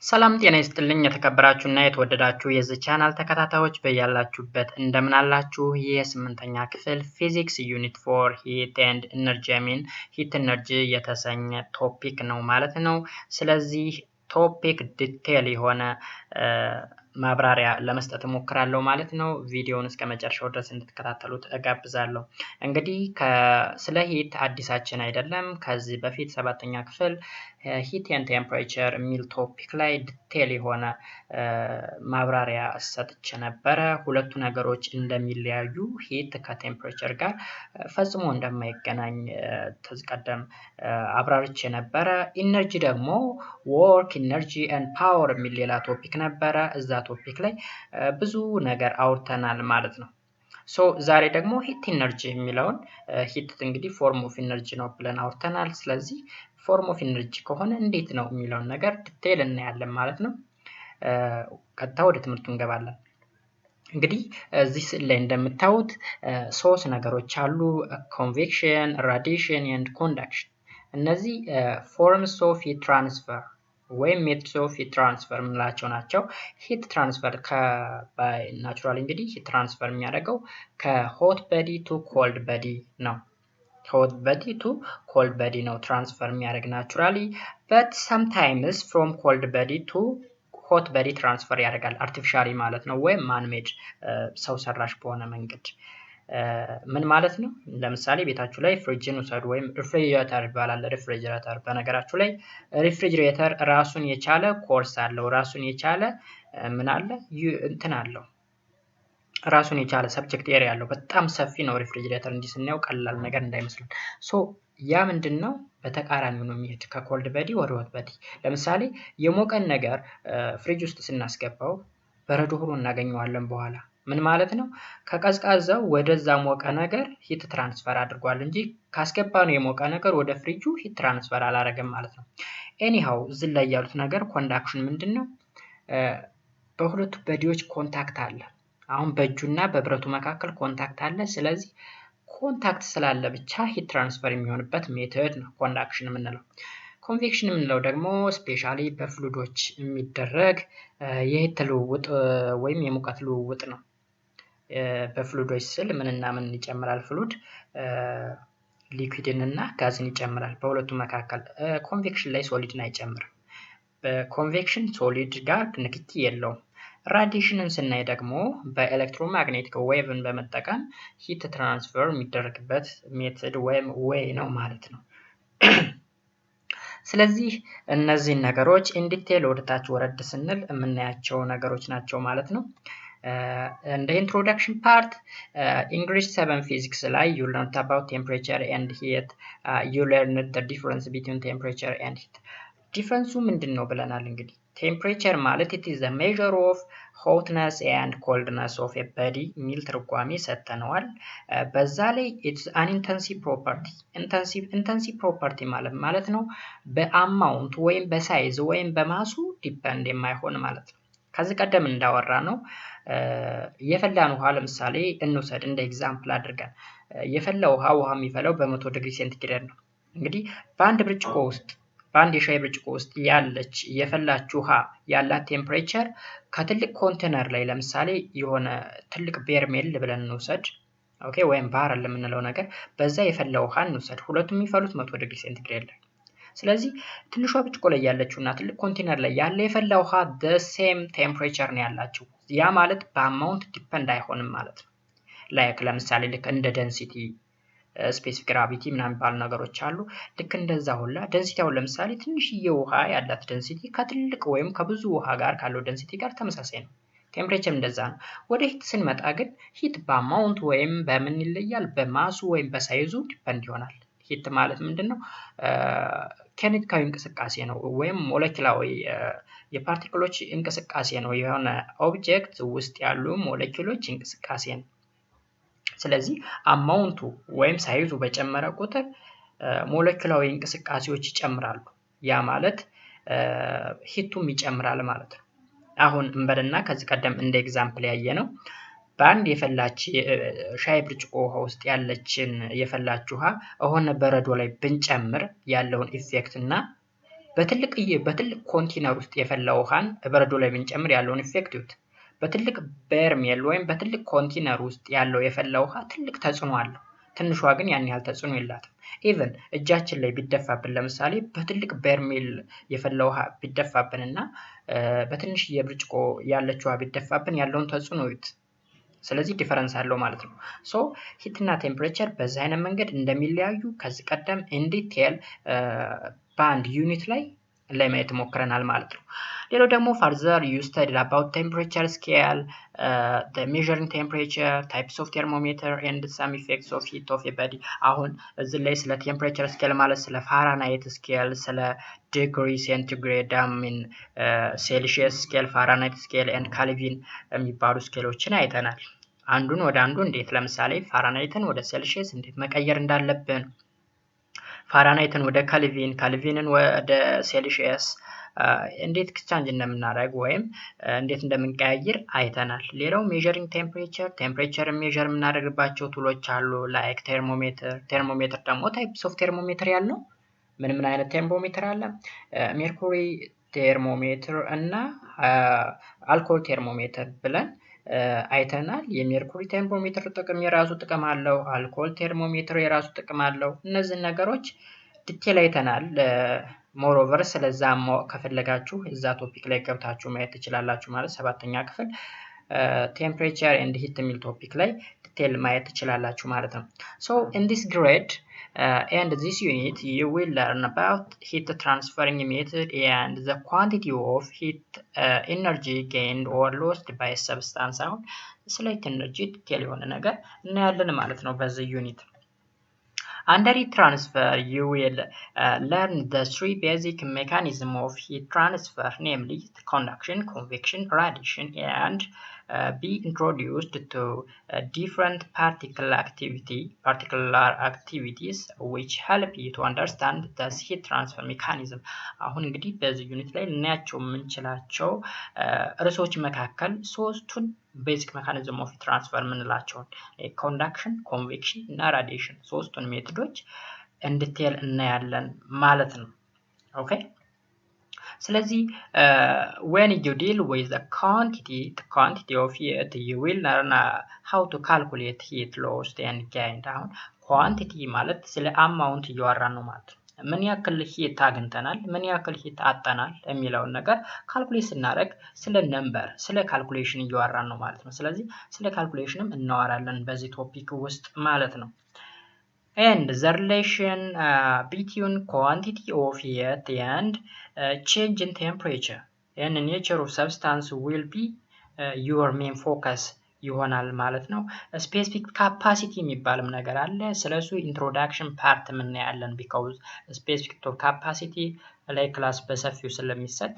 ሰላም ጤና ይስጥልኝ የተከበራችሁና የተወደዳችሁ የዚህ ቻናል ተከታታዮች በያላችሁበት እንደምን አላችሁ? የ8ኛ ክፍል ፊዚክስ ዩኒት 4 ሂት ኤንድ ኢነርጂ ሂት ኢነርጂ የተሰኘ ቶፒክ ነው ማለት ነው። ስለዚህ ቶፒክ ዲቴል የሆነ ማብራሪያ ለመስጠት እሞክራለሁ ማለት ነው። ቪዲዮውን እስከ መጨረሻው ድረስ እንድትከታተሉት እጋብዛለሁ። እንግዲህ ስለ ሂት አዲሳችን አይደለም። ከዚህ በፊት 7ኛ ክፍል ሂት ኤንድ ቴምፕሬቸር የሚል ቶፒክ ላይ ዲቴል የሆነ ማብራሪያ ሰጥቼ ነበረ። ሁለቱ ነገሮች እንደሚለያዩ ሂት ከቴምፕሬቸር ጋር ፈጽሞ እንደማይገናኝ ተዝቀደም አብራርቼ ነበረ። ኢነርጂ ደግሞ ወርክ ኢነርጂ ኤንድ ፓወር የሚል ሌላ ቶፒክ ነበረ። እዛ ቶፒክ ላይ ብዙ ነገር አውርተናል ማለት ነው። ዛሬ ደግሞ ሂት ኢነርጂ የሚለውን ሂት እንግዲህ ፎርም ኦፍ ኢነርጂ ነው ብለን አውርተናል። ስለዚህ ፎርም ኦፍ ኢነርጂ ከሆነ እንዴት ነው የሚለውን ነገር ዲቴል እናያለን ማለት ነው። ቀጥታ ወደ ትምህርቱ እንገባለን። እንግዲህ እዚህ ስዕል ላይ እንደምታዩት ሶስት ነገሮች አሉ፣ ኮንቬክሽን፣ ራዲዬሽን ኤንድ ኮንዳክሽን። እነዚህ ፎርምስ ኦፍ ሂት ትራንስፈር ወይም ሜትድስ ኦፍ ሂት ትራንስፈር የምንላቸው ናቸው። ሂት ትራንስፈር ናቹራሊ እንግዲህ ሂት ትራንስፈር የሚያደርገው ከሆት በዲ ቱ ኮልድ በዲ ነው። ከሆት በዲ ቱ ኮልድ በዲ ነው ትራንስፈር የሚያደርግ ናቹራሊ። በት ሰምታይምስ ፍሮም ኮልድ በዲ ቱ ሆት በዲ ትራንስፈር ያደርጋል አርቲፊሻሊ ማለት ነው፣ ወይም ማንሜድ ሰው ሰራሽ በሆነ መንገድ። ምን ማለት ነው? ለምሳሌ ቤታችሁ ላይ ፍሪጅን ውሰዱ፣ ወይም ሪፍሪጅሬተር ይባላል። ሪፍሪጅሬተር በነገራችሁ ላይ ሪፍሪጅሬተር ራሱን የቻለ ኮርስ አለው፣ ራሱን የቻለ ምን አለ እንትን አለው፣ ራሱን የቻለ ሰብጀክት ኤሪያ አለው። በጣም ሰፊ ነው ሪፍሪጅሬተር። እንዲህ ስናየው ቀላል ነገር እንዳይመስልን። ያ ምንድነው? በተቃራኒው ነው የሚሄድ ከኮልድ በዲ ወደ ሆት በዲ። ለምሳሌ የሞቀን ነገር ፍሪጅ ውስጥ ስናስገባው በረዶ ሆኖ እናገኘዋለን በኋላ። ምን ማለት ነው? ከቀዝቃዛው ወደዛ ሞቀ ነገር ሂት ትራንስፈር አድርጓል እንጂ ካስገባነው የሞቀ ነገር ወደ ፍሪጁ ሂት ትራንስፈር አላረገም ማለት ነው። ኤኒሃው እዚህ ላይ ያሉት ነገር ኮንዳክሽን ምንድነው? በሁለቱ በዲዎች ኮንታክት አለ። አሁን በእጁና በብረቱ መካከል ኮንታክት አለ። ስለዚህ ኮንታክት ስላለ ብቻ ሂት ትራንስፈር የሚሆንበት ሜተድ ነው ኮንዳክሽን የምንለው። ኮንቬክሽን የምንለው ደግሞ ስፔሻሊ በፍሉዶች የሚደረግ የሂት ልውውጥ ወይም የሙቀት ልውውጥ ነው። በፍሉዶች ስል ምንና ምን ይጨምራል? ፍሉድ ሊኩዊድን እና ጋዝን ይጨምራል በሁለቱ መካከል። ኮንቬክሽን ላይ ሶሊድን አይጨምርም። በኮንቬክሽን ሶሊድ ጋር ንክኪ የለውም። ራዲዬሽንን ስናይ ደግሞ በኤሌክትሮማግኔቲክ ዌቭን በመጠቀም ሂት ትራንስፈር የሚደረግበት ሜተድ ወይም ዌይ ነው ማለት ነው። ስለዚህ እነዚህን ነገሮች ኢንዲቴል ወደታች ወረድ ስንል የምናያቸው ነገሮች ናቸው ማለት ነው። እንደ ኢንትሮዳክሽን ፓርት ኢንግሊሽ 7 ፊዚክስ ላይ you learned about temperature and heat, you learned the difference between temperature and heat. ዲፍረንሱ ምንድነው ብለናል። እንግዲህ ቴምፕሬቸር ማለት it is a measure of hotness and coldness of a body የሚል ትርጓሜ ሰጥተነዋል። በዛ ላይ it's an intensive property. intensive property ማለት ነው በአማውንት ወይም በሳይዝ ወይም በማሱ ዲፔንድ የማይሆን ማለት ነው። ከዚህ ቀደም እንዳወራ ነው የፈላን ውሃ ለምሳሌ እንውሰድ እንደ ኤግዛምፕል አድርገን። የፈላ ውሃ የሚፈላው በ100 ዲግሪ ሴንቲግሬድ ነው። እንግዲህ በአንድ የሻይ ብርጭቆ ውስጥ ያለች የፈላች ውሃ ያላት ቴምፕሬቸር ከትልቅ ኮንቴነር ላይ ለምሳሌ የሆነ ትልቅ ቤርሜል ብለን እንውሰድ፣ ኦኬ፣ ወይም ባረል የምንለው ነገር፣ በዛ የፈላ ውሃ እንውሰድ። ሁለቱም የሚፈሉት 100 ዲግሪ ሴንቲግሬድ ላይ። ስለዚህ ትንሿ ብርጭቆ ላይ ያለችውና ትልቅ ኮንቴነር ላይ ያለ የፈላ ውሃ the same temperature ነው ያላቸው። ያ ማለት በአማውንት ዲፔንድ አይሆንም ማለት ነው። ላይክ ለምሳሌ ልክ እንደ ዴንሲቲ ስፔሲፊክ ግራቪቲ ምናምን ባሉ ነገሮች አሉ። ልክ እንደዛ ሁላ ዴንሲቲ አሁን ለምሳሌ ትንሽዬ ውሃ ያላት ዴንሲቲ ከትልቅ ወይም ከብዙ ውሃ ጋር ካለው ዴንሲቲ ጋር ተመሳሳይ ነው። ቴምፕሬቸር እንደዛ ነው። ወደ ሂት ስንመጣ ግን ሂት በአማውንት ወይም በምን ይለያል? በማሱ ወይም በሳይዙ ዲፔንድ ይሆናል። ሂት ማለት ምንድነው? ኬሚካዊ እንቅስቃሴ ነው ወይም ሞለኪላዊ የፓርቲክሎች እንቅስቃሴ ነው። የሆነ ኦብጀክት ውስጥ ያሉ ሞለኪሎች እንቅስቃሴ ነው። ስለዚህ አማውንቱ ወይም ሳይዙ በጨመረ ቁጥር ሞለኪላዊ እንቅስቃሴዎች ይጨምራሉ። ያ ማለት ሂቱም ይጨምራል ማለት ነው። አሁን እንበልና ከዚህ ቀደም እንደ ኤግዛምፕል ያየነው በአንድ የፈላች ሻይ ብርጭቆ ውሃ ውስጥ ያለችን የፈላች ውሃ ሆነ በረዶ ላይ ብንጨምር ያለውን ኢፌክት እና በትልቅ ኮንቴነር ውስጥ የፈላ ውሃን በረዶ ላይ ብንጨምር ያለውን ኢፌክት ይዩት። በትልቅ በርሜል ወይም በትልቅ ኮንቴነር ውስጥ ያለው የፈላ ውሃ ትልቅ ተጽዕኖ አለው። ትንሿ ግን ያን ያህል ተጽዕኖ የላትም። ኢቭን እጃችን ላይ ቢደፋብን ለምሳሌ በትልቅ በርሜል የፈላ ውሃ ቢደፋብንና በትንሽ የብርጭቆ ያለች ውሃ ቢደፋብን ያለውን ተጽዕኖ ይዩት። ስለዚህ ዲፈረንስ አለው ማለት ነው። ሶ ሂት እና ቴምፕሬቸር በዚህ አይነት መንገድ እንደሚለያዩ ከዚህ ቀደም ኢን ዲቴል በአንድ ዩኒት ላይ ለማየት ሞክረናል ማለት ነው። ሌላው ደግሞ further you studied about temperature scale, the measuring temperature, types of thermometer and some effects of heat of a body. አሁን እዚህ ላይ ስለ ቴምፕሬቸር ስኬል ማለት ስለ ፋራናይት ስኬል፣ ስለ ዲግሪ ሴንቲግሬድ፣ ሴልሺየስ ስኬል፣ ፋራናይት ስኬል ኤንድ ካልቪን የሚባሉ ስኬሎችን አይተናል። አንዱን ወደ አንዱ እንዴት ለምሳሌ ፋራናይትን ወደ ሴልሺየስ እንዴት መቀየር እንዳለብን፣ ፋራናይትን ወደ ካልቪን፣ ካልቪንን ወደ ሴልሺየስ እንዴት ኤክስቼንጅ እንደምናደርግ ወይም እንዴት እንደምንቀያየር አይተናል። ሌላው ሜዠሪንግ ቴምፕሬቸር ሜዠር የምናደርግባቸው ቱሎች አሉ ላይክ ቴርሞሜትር ደግሞ ታይፕስ ኦፍ ቴርሞሜትር ያልነው ምን አይነት ቴርሞሜትር አለ? ሜርኩሪ ቴርሞሜትር እና አልኮል ቴርሞሜትር ብለን አይተናል። የሜርኩሪ ቴርሞሜትር ጥቅም የራሱ ጥቅም አለው። አልኮል ቴርሞሜትር የራሱ ጥቅም አለው። እነዚህ ነገሮች ዲቴል አይተናል። ሞሮቨር ስለዛ ማወቅ ከፈለጋችሁ እዛ ቶፒክ ላይ ገብታችሁ ማየት ትችላላችሁ። ማለት 7ኛ ክፍል ቴምፕሬቸር ኤንድ ሂት የሚል ቶፒክ ላይ ዲቴል ማየት ትችላላችሁ ማለት ነው። So in this grade and this unit you will learn about heat transferring method and the quantity of heat energy gained or lost by a substance. አሁን ስለ ኤነርጂ ዲቴል የሆነ ነገር እናያለን ማለት ነው በዚህ ዩኒት። Under heat transfer, you will learn the 3 basic mechanisms of heat transfer, namely conduction, convection, radiation, and be introduced to different particular activities which help you to understand the heat transfer mechanism. አሁን እንግዲህ በዚህ ዩኒት ላይ ልናያቸው የምንችላቸው ርዕሶች መካከል ሶስቱን ቤዚክ ሜካኒዝም ኦፍ ትራንስፈር ምንላቸውን ኮንዳክሽን፣ ኮንቬክሽን እና ራዲዬሽን ሶስቱን ሜቶዶች እንዲቴል እናያለን ማለት ነው። ኦኬ ስለዚህ when you deal with the quantity of heat you will learn how to calculate heat loss and gain. አሁን ኳንቲቲ ማለት ስለ አማውንት እያወራን ነው ማለት ነው። ምን ያክል ሂት አግኝተናል፣ ምን ያክል ሂት አጠናል የሚለውን ነገር ካልኩሌት ስናደርግ ስለ ነምበር ስለ ካልኩሌሽን እያወራን ነው ማለት ነው። ስለዚህ ስለ ካልኩሌሽንም እናወራለን በዚህ ቶፒክ ውስጥ ማለት ነው። and the relation between quantity of heat and change in temperature and nature of substance will be your main focus ይሆናል ማለት ነው። ስፔሲፊክ ካፓሲቲ የሚባልም ነገር አለ። ስለሱ ኢንትሮዳክሽን ፓርት እናያለን because ስፔሲፊክ ካፓሲቲ ላይ ክላስ በሰፊው ስለሚሰጥ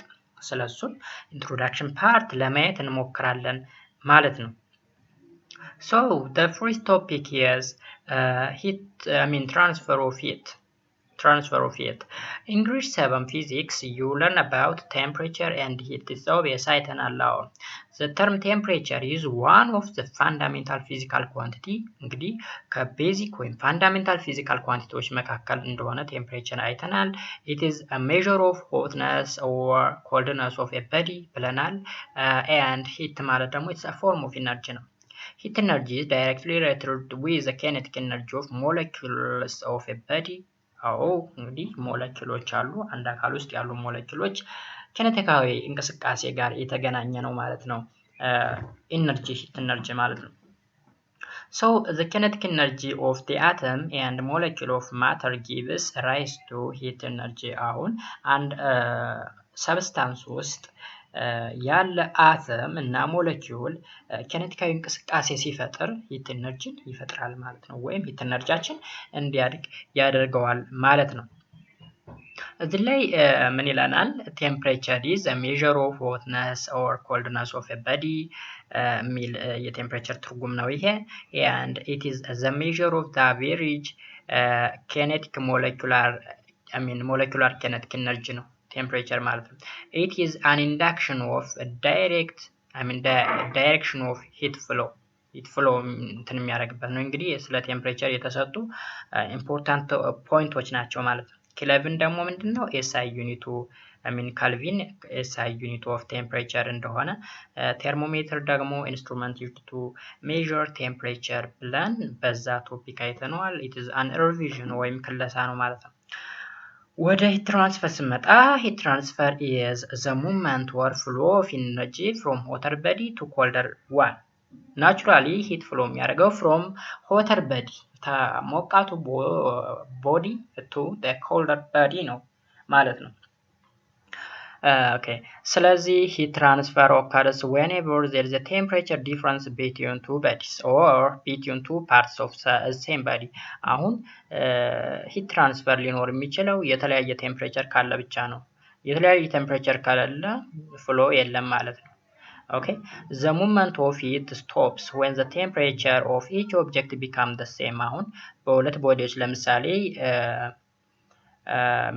ስለሱን ኢንትሮዳክሽን ፓርት ለማየት እንሞክራለን ማለት ነው። So the first topic is transfer of heat. In grade 7 physics you learn about temperature and heat. It's obvious አይተናል። The term temperature is one of the fundamental physical quantity. እንግዲህ ከቤዚክ ወይም fundamental physical quantities መካከል እንደሆነ ቴምፕሬቸር አይተናል። It is a measure of hotness or coldness of a body ብለናል። And heat ማለት ደግሞ it's a form of energy ነው። Heat energy is directly related with the kinetic energy of molecules of a body. እንግዲህ ሞለኪውሎች አሉ። አንድ አካል ውስጥ ያሉ ሞለኪውሎች ኪኔቲካዊ እንቅስቃሴ ጋር የተገናኘ ነው ማለት ነው። ኢነርጂ ሂት ኢነርጂ ማለት ነው። So the kinetic energy of the atom and molecule of matter gives rise to heat energy. አሁን አንድ ሰብስታንስ ውስጥ ያለ አተም እና ሞለኪውል ኪኔቲካዊ እንቅስቃሴ ሲፈጥር ሂት ኢነርጂን ይፈጥራል ማለት ነው። ወይም ሂት ኢነርጂያችን እንዲያድግ ያደርገዋል ማለት ነው። እዚህ ላይ ምን ይለናል? ቴምፕሬቸር is a measure of hotness or coldness of a body ሚል የቴምፕሬቸር ትርጉም ነው ይሄ። and it is the measure of the average kinetic molecular kinetic energy ነው ቴምፕሬቸር ማለት ነው። it is an induction of direction of heat flow እንትን የሚያደርግበት ነው። እንግዲህ ስለ ቴምፕሬቸር የተሰጡ ኢምፖርታንት ፖይንቶች ናቸው ማለት ነው። ኬልቪን ደግሞ ምንድነው SI ዩኒቱ Kelvin SI unit of temperature እንደሆነ ቴርሞሜትር ደግሞ instrument used to measure temperature ብለን በዛ ቶፒክ አይተነዋል። it is an revision ወይም ክለሳ ነው ማለት ነው። ወደ heat transfer ስመጣ heat transfer is the movement or flow of energy from hotter body to colder one. naturally heat flow የሚያደርገው from hotter body ሞቃቱ body to the colder body ነው ማለት ነው። Okay, ስለዚህ heat transfer occurs whenever there is a temperature difference between two bodies or between two parts of the same body. አሁን heat transfer ሊኖር የሚችለው የተለያየ ቴምፕሬቸር ካለ ብቻ ነው። የተለያየ ቴምፕሬቸር ካለ flow የለም ማለት ነው። Okay, the movement of heat stops when the temperature of each object becomes the same. አሁን በሁለት ቦዲዎች ለምሳሌ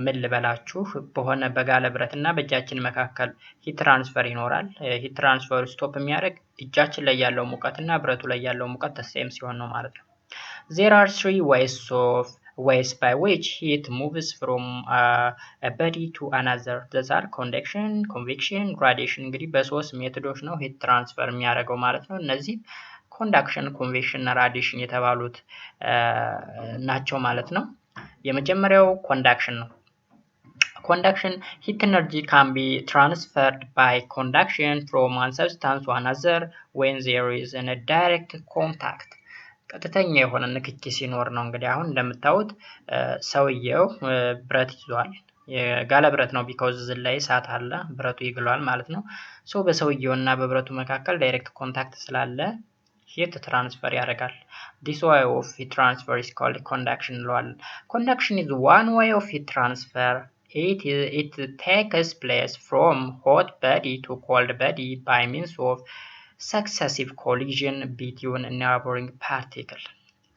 ምን ልበላችሁ በሆነ በጋለ ብረትና በእጃችን መካከል ሂት ትራንስፈር ይኖራል። ሂት ትራንስፈር ስቶፕ የሚያደርግ እጃችን ላይ ያለው ሙቀትና ብረቱ ላይ ያለው ሙቀት ተሴም ሲሆን ነው ማለት ነው። There are three ways by which heat moves from a body to another. Those are conduction, convection, radiation. እንግዲህ በሶስት ሜቶዶች ነው ሂት ትራንስፈር የሚያደርገው ማለት ነው። እነዚህ ኮንዳክሽን፣ ኮንቬክሽን እና ራዲሽን የተባሉት ናቸው ማለት ነው። የመጀመሪያው ኮንዳክሽን ነው። Conduction, heat energy can be transferred by conduction from one substance to another when there is a direct contact. ቀጥተኛ የሆነ ንክኪ ሲኖር ነው። እንግዲህ አሁን እንደምታዩት ሰውየው ብረት ይዟል። የጋለ ብረት ነው because እዚህ ላይ እሳት አለ፣ ብረቱ ይግሏል ማለት ነው። ሶ በሰውየውና በብረቱ መካከል ዳይሬክት ኮንታክት ስላለ heat transfer ያደርጋል። This way of heat transfer is called conduction እንለዋለን። Conduction is one way of heat transfer. It takes place from hot body to cold body by means of successive collision between neighboring particles.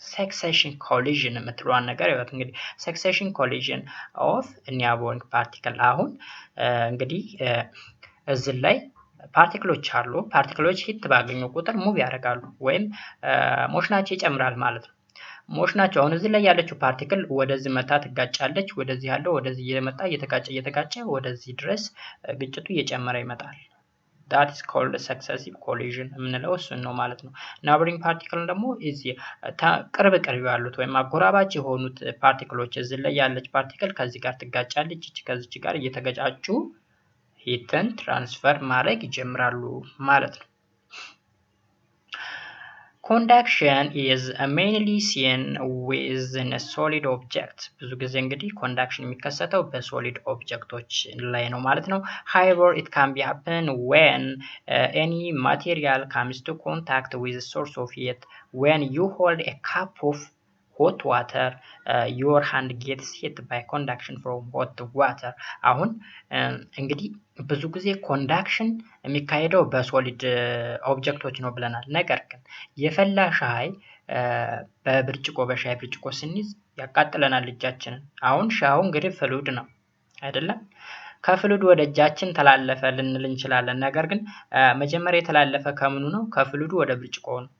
Succession collision የምትለዋን ነገር ይወት እንግዲህ succession collision of neighboring particle አሁን እንግዲህ እዚህ ላይ ፓርቲክሎች አሉ። ፓርቲክሎች ሂት ባገኙ ቁጥር ሙቭ ያደርጋሉ ወይም ሞሽናቸው ይጨምራል ማለት ነው። ሞሽናቸው አሁን እዚህ ላይ ያለችው ፓርቲክል ወደዚህ መታ ትጋጫለች፣ ወደዚህ ያለው ወደዚህ እየመጣ እየተጋጨ ወደዚህ ድረስ ግጭቱ እየጨመረ ይመጣል። that is called successive collision የምንለው እሱን ነው ማለት ነው። neighboring particle ደግሞ እዚህ ቅርብ ያሉት ወይም አጎራባች የሆኑት ፓርቲክሎች እዚህ ላይ ያለች ፓርቲክል ከዚህ ጋር ትጋጫለች፣ ከዚህ ጋር እየተገጫጩ ሂትን ትራንስፈር ማድረግ ይጀምራሉ ማለት ነው። Conduction is mainly seen within a solid object. ብዙ ጊዜ እንግዲህ ኮንዳክሽን የሚከሰተው በሶሊድ ኦብጀክቶች ላይ ነው ማለት ነው። However, it can be happen when any material comes to contact with a source of heat. When you hold a cup of hot water, your hand gets hit by conduction from hot water. አሁን እንግዲህ ብዙ ጊዜ ኮንዳክሽን የሚካሄደው በሶሊድ ኦብጀክቶች ነው ብለናል። ነገር ግን የፈላ ሻይ በሻይ ብርጭቆ ስንይዝ ያቃጥለናል እጃችንን። አሁን ሻዩ እንግዲህ ፍሉድ ነው አይደለም? ከፍሉድ ወደ እጃችን ተላለፈ ልንል እንችላለን። ነገር ግን መጀመሪያ የተላለፈ ከምኑ ነው? ከፍሉዱ ወደ ብርጭቆ ነው።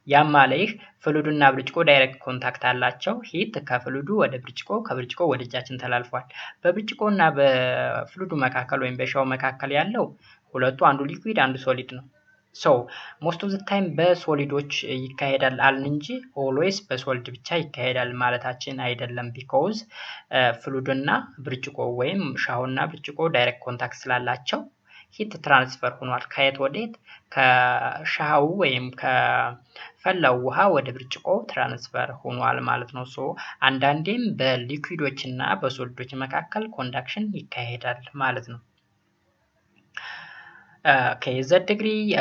ያም ማለት ፍሉዱና ብርጭቆ ዳይሬክት ኮንታክት አላቸው። ሂት ከፍሉዱ ወደ ብርጭቆ ከብርጭቆ ወደ እጃችን ተላልፏል። በብርጭቆና በፍሉዱ መካከል ወይም በሻው መካከል ያለው ሁለቱ አንዱ ሊኩዊድ አንዱ ሶሊድ ነው። ሶ ሞስት ኦፍ ዘ ታይም በሶሊዶች ይካሄዳል አልን እንጂ ኦልዌይስ በሶሊድ ብቻ ይካሄዳል ማለታችን አይደለም። ቢኮዝ ፍሉድና ብርጭቆ ወይም ሻውና ብርጭቆ ዳይሬክት ኮንታክት ስላላቸው ሂት ትራንስፈር ሆኗል። ከየት ወዴት? ከሻው ወይም ከፈላው ውሃ ወደ ብርጭቆ ትራንስፈር ሆኗል ማለት ነው። ሶ አንዳንዴም በሊኩዊዶችና በሶሊዶች መካከል ኮንዳክሽን ይካሄዳል ማለት ነው። Okay, the degree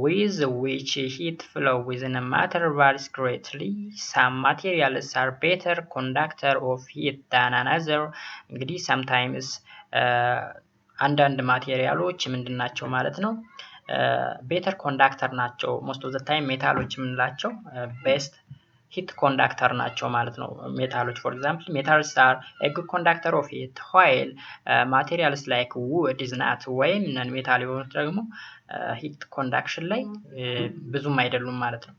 with which heat flow within a matter varies greatly. Some materials are better conductor of heat than another. እንግዲህ sometimes አንዳንድ ማቴሪያሎች ምንድናቸው ማለት ነው? ቤተር ኮንዳክተር ናቸው። ሞስት ኦፍ ዘ ታይም ሜታሎች የምንላቸው ቤስት ሂት ኮንዳክተር ናቸው ማለት ነው። ሜታሎች ፎር ኤግዛምፕል ሜታልስ አር ኤ ጉድ ኮንዳክተር ኦፍ ሂት ዋይል ማቴሪያልስ ላይክ ውድ ኢዝ ናት ወይም ነን ሜታል የሆኑት ደግሞ ሂት ኮንዳክሽን ላይ ብዙም አይደሉም ማለት ነው።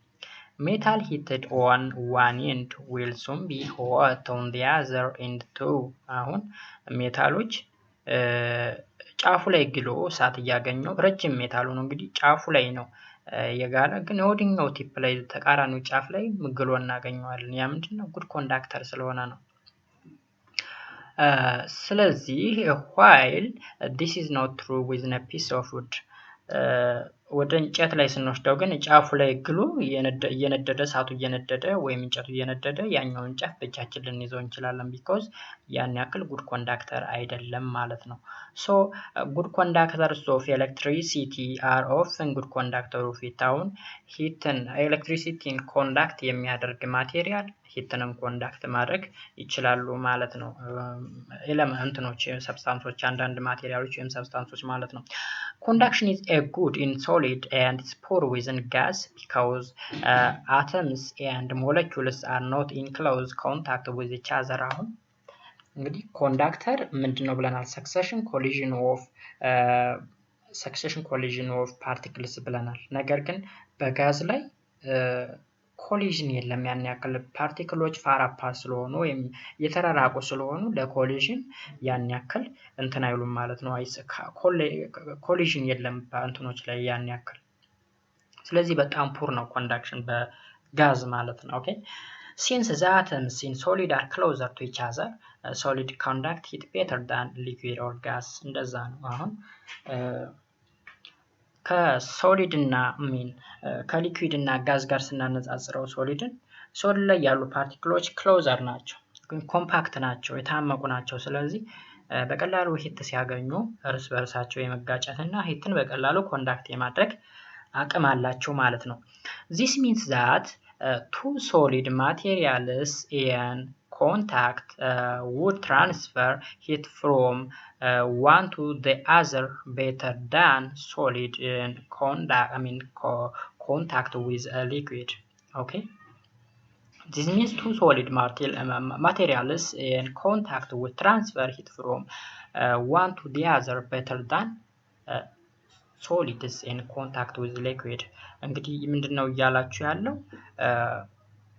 metal heated on one end will soon be hot on the other end too አሁን ሜታሎች ጫፉ ላይ ግሎ እሳት እያገኘው ረጅም ሜታሉ ነው እንግዲህ ጫፉ ላይ ነው የጋለ ግን ወዲኛው ቲፕ ላይ ተቃራኒው ጫፍ ላይ ምግሎ እናገኘዋለን ያ ምንድነው ጉድ ኮንዳክተር ስለሆነ ነው ስለዚህ while this is not true with a piece of wood ወደ እንጨት ላይ ስንወስደው ግን ጫፉ ላይ ግሉ እየነደደ እሳቱ እየነደደ ወይም እንጨቱ እየነደደ ያኛውን ጫፍ በእጃችን ልንይዘው እንችላለን because ያን ያክል ጉድ ኮንዳክተር አይደለም ማለት ነው so good conductors of electricity are often good conductor of heat አሁን ሂትን ኤሌክትሪሲቲን ኮንዳክት የሚያደርግ ማቴሪያል ሂትንም ኮንዳክት ማድረግ ይችላሉ ማለት ነው ኤሌመንቶች ሰብስታንሶች አንዳንድ ማቴሪያሎች ወይም ሰብስታንሶች ማለት ነው conduction is a good in solid and it's poor within gas because atoms and molecules are not in close contact with each other አሁን እንግዲህ ኮንዳክተር ምንድነው ብለናል succession collision of particles ብለናል ነገር ግን በጋዝ ላይ ኮሊዥን የለም ያን ያክል ፓርቲክሎች ፋር አፓርት ስለሆኑ ወይም የተራራቁ ስለሆኑ ለኮሊዥን ያን ያክል እንትን አይሉም ማለት ነው ኮሊዥን የለም በአንቶኖች ላይ ያን ያክል ስለዚህ በጣም ፑር ነው ኮንዳክሽን በጋዝ ማለት ነው ኦኬ since the atoms in solid are closer to each other solid conduct heat better than liquid or gas እንደዛ ነው አሁን ከሶሊድ እና ከሊኩዊድ እና ጋዝ ጋር ስናነጻጽረው ሶሊድ ላይ ያሉ ፓርቲክሎች ክሎዘር ናቸው ግን ኮምፓክት ናቸው የታመቁ ናቸው ስለዚህ በቀላሉ ሂት ሲያገኙ እርስ በርሳቸው የመጋጨትና ሂትን በቀላሉ ኮንዳክት የማድረግ አቅም አላቸው ማለት ነው this means that two solid materials in contact would transfer heat from one to the other better than solid in contact with a liquid okay this means two solid materials in contact would transfer heat from one to the other better than solids in contact with liquid እንግዲህ ምንድነው ያላችሁ ያለው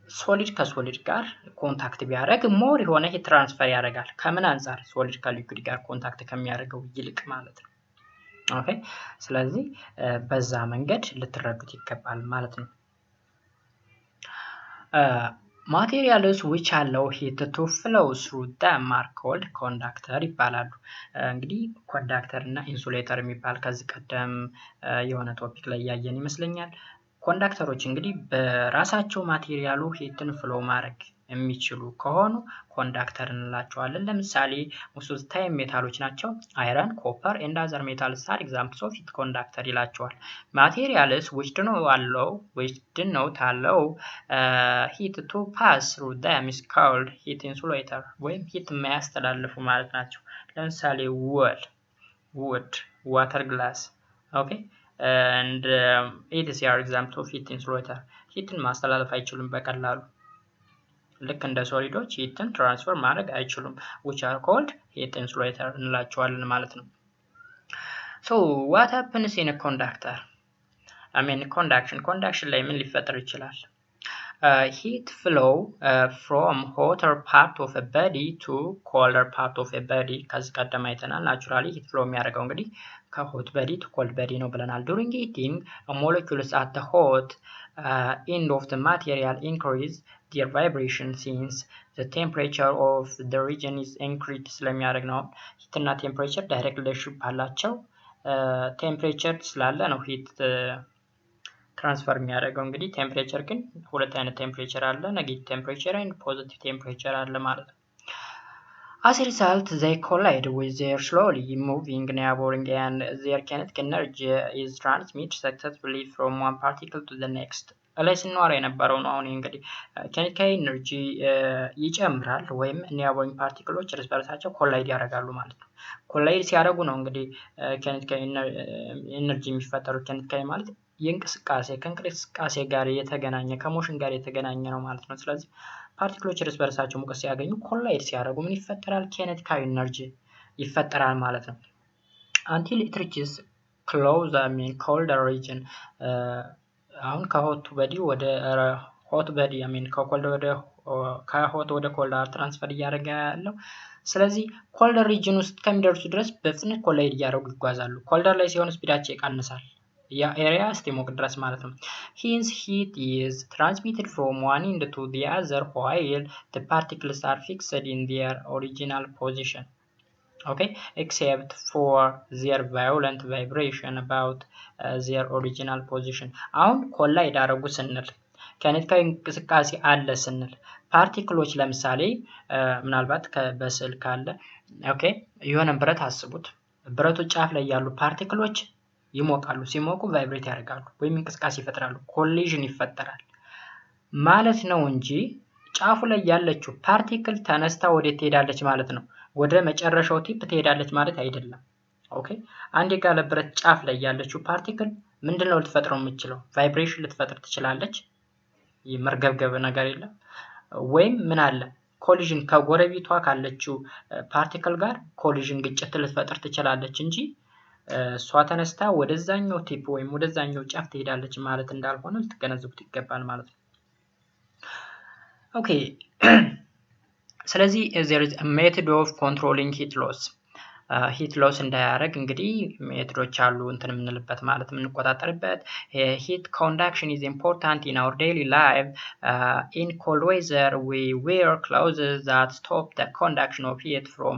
ሶሊድ ከሶሊድ ጋር ኮንታክት ቢያደርግ ሞር የሆነ ሂት ትራንስፈር ያደርጋል ከምን አንፃር ሶሊድ ከሊኩዊድ ጋር ኮንታክት ከሚያደርገው ይልቅ ማለት ነው ኦኬ ስለዚህ በዛ መንገድ ልትረዱት ይገባል ማለት ነው materials which allow heat to flow through them are called conductor ይባላሉ እንግዲህ ኮንዳክተር እና ኢንሱሌተር የሚባል ከዚህ ቀደም የሆነ ቶፒክ ላይ ያየን ይመስለኛል ኮንዳክተሮች እንግዲህ በራሳቸው ማቴሪያሉ ሂትን ፍሎ ማድረግ የሚችሉ ከሆኑ ኮንዳክተር እንላቸዋለን ለምሳሌ most ታይም ሜታሎች ናቸው አይረን ኮፐር and other metals are examples of heat conductor ይላቸዋል materials which do not allow heat to pass through them is called heat insulator ወይም ሂት የማያስተላልፉ ማለት ናቸው ለምሳሌ wood water glass okay and it is your example of heat insulator ሂትን ማስተላለፍ አይችሉም በቀላሉ ልክ እንደ ሶሊዶች ሂትን ትራንስፈር ማድረግ አይችሉም which are called heat insulator እንላቸዋለን ማለት ነው so what happens in a conductor conduction ላይ ምን ሊፈጠር ይችላል heat flow from hotter part of a body to colder part of a body ከዚህ ቀደም አይተናል naturally heat flow የሚያደርገው እንግዲህ ከሆት body to cold body ነው ብለናል during heating molecules at the hot end of the material increase their vibration since the temperature of the region is increased ስለሚያደርግ ነው heat እና temperature direct relationship አላቸው temperature ስላለ ነው heat ትራንስፈር የሚያደርገው እንግዲህ ቴምፕሬቸር ግን ሁለት አይነት ቴምፕሬቸር አለ ኔጌቲቭ ቴምፕሬቸር and positive temperature አለ ማለት ነው as a result they collide with their slowly moving neighboring and their kinetic energy is transmitted successfully from one particle to the next ላይ ስንዋራ የነበረው ነው አሁን እንግዲህ ኬሚካል ኤነርጂ ይጨምራል ወይም ኒያቦሪንግ ፓርቲክሎች እርስ በርሳቸው ኮላይድ ያደርጋሉ ማለት ነው ኮላይድ ሲያደርጉ ነው እንግዲህ ኬሚካል ኤነርጂ የሚፈጠረው ኬሚካል ማለት ከእንቅስቃሴ ጋር የተገናኘ ከሞሽን ጋር የተገናኘ ነው ማለት ነው ስለዚህ ፓርቲክሎች እርስ በርሳቸው ሙቀት ሲያገኙ ኮላይድ ሲያደርጉ ምን ይፈጠራል ኬኔቲካል ኤነርጂ ይፈጠራል ማለት ነው until it reaches colder region አሁን ከሆት በዲ ወደ ሆት በዲ ከኮልድ ወደ ከሆት ወደ ኮልድ ትራንስፈር እያደረገ ያለው። ስለዚህ ኮልደር ሪጅን ውስጥ ከሚደርሱ ድረስ በፍጥነት ኮላይድ እያደረጉ ይጓዛሉ። ኮልደር ላይ ሲሆን ስፒዳቸው ይቀንሳል፣ ያ ኤሪያ እስኪሞቅ ድረስ ማለት ነው። Hence heat is transmitted from one end to the other while the particles are fixed in their original position. Okay, except for their violent vibration about their original position. አሁን ኮላይድ አደረጉ ስንል ከኔትካዊ እንቅስቃሴ አለ ስንል ፓርቲክሎች ለምሳሌ ምናልባት በስዕል ካለ ኦኬ የሆነ ብረት አስቡት። ብረቱ ጫፍ ላይ ያሉ ፓርቲክሎች ይሞቃሉ። ሲሞቁ ቫይብሬት ያደርጋሉ ወይም እንቅስቃሴ ይፈጥራሉ፣ ኮሊዥን ይፈጠራል ማለት ነው እንጂ ጫፉ ላይ ያለችው ፓርቲክል ተነስታ ወዴት ትሄዳለች ማለት ነው? ወደ መጨረሻው ቲፕ ትሄዳለች ማለት አይደለም። ኦኬ አንድ የጋለ ብረት ጫፍ ላይ ያለችው ፓርቲክል ምንድነው ልትፈጥረው የምትችለው? ቫይብሬሽን ልትፈጥር ትችላለች። የመርገብገብ ነገር የለም። ወይም ምን አለ? ኮሊዥን ከጎረቤቷ ካለችው ፓርቲክል ጋር ኮሊዥን ግጭት ልትፈጥር ትችላለች እንጂ እሷ ተነስታ ወደዛኛው ቲፕ ወይም ወደዛኛው ጫፍ ትሄዳለች ማለት እንዳልሆነ ልትገነዘቡት ይገባል ማለት ነው። ኦኬ ስለዚህ there is a method of controlling heat loss. ሂት ሎስ እንዳያደርግ እንግዲህ ሜትዶች አሉ እንትን የምንልበት ማለት የምንቆጣጠርበት። ሂት ኮንዳክሽን is important in our daily life. In cold weather we wear clothes that stop the conduction of heat from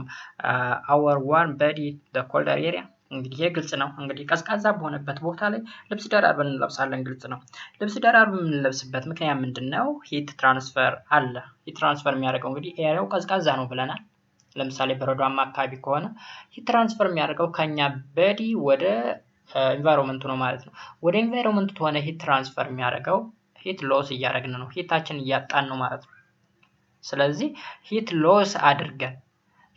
our warm body to the colder area. እንግዲህ ይሄ ግልጽ ነው። እንግዲህ ቀዝቃዛ በሆነበት ቦታ ላይ ልብስ ደራርበን እንለብሳለን፣ ግልጽ ነው። ልብስ ደራርበን የምንለብስበት ምክንያት ምንድነው? ሂት ትራንስፈር አለ። ሂት ትራንስፈር የሚያደርገው እንግዲህ ኤሪያው ቀዝቃዛ ነው ብለናል። ለምሳሌ በረዷማ አካባቢ ከሆነ ሂት ትራንስፈር የሚያደርገው ከኛ በዲ ወደ ኢንቫይሮንመንቱ ነው ማለት ነው። ወደ ኢንቫይሮንመንቱ ከሆነ ሂት ትራንስፈር የሚያደርገው ሂት ሎስ እያደረግን ነው፣ ሂታችን እያጣን ነው ማለት ነው። ስለዚህ ሂት ሎስ አድርገን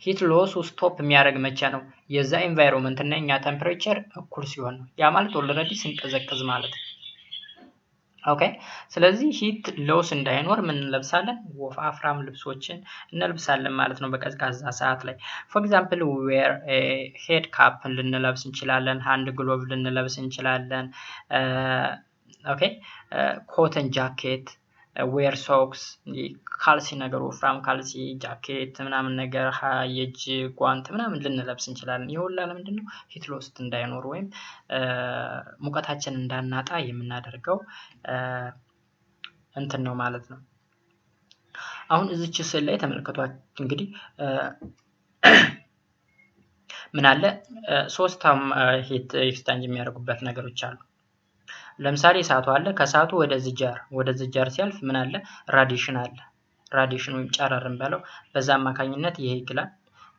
ሂት ሎስ ስቶፕ የሚያደርግ መቼ ነው? የዛ ኢንቫይሮንመንት እና የኛ ቴምፕሬቸር እኩል ሲሆን ነው። ያ ማለት ኦልሬዲ ስንቀዘቅዝ ማለት ነው። ኦኬ ስለዚህ ሂት ሎስ እንዳይኖር ምን እንለብሳለን? ወፋፍራም ልብሶችን እንለብሳለን ማለት ነው በቀዝቃዛ ሰዓት ላይ። ፎር ኤግዛምፕል ዌር ሄድ ካፕ ልንለብስ እንችላለን፣ ሃንድ ግሎቭ ልንለብስ እንችላለን። ኦኬ ኮተን ጃኬት፣ ዌር ሶክስ፣ ካልሲ ነገር ወፍራም ካልሲ፣ ጃኬት ምናምን ነገር፣ የእጅ ጓንት ምናምን ልንለብስ እንችላለን። ይሄ ሁላ ለምንድነው? ሂት ሎስ እንዳይኖር ወይም ሙቀታችን እንዳናጣ የምናደርገው እንትን ነው ማለት ነው። አሁን እዚች ስዕል ላይ ተመልከቷት እንግዲህ ምን አለ? ሶስታም ሂት ኤክስቼንጅ የሚያደርጉበት ነገሮች አሉ። ለምሳሌ እሳቱ አለ። ከእሳቱ ወደዚህ ጃር ሲያልፍ ምን አለ? ራዲሽን አለ። ራዲሽን ወይም ጨረርን በለው በዛ አማካኝነት ይሄ ይግላል።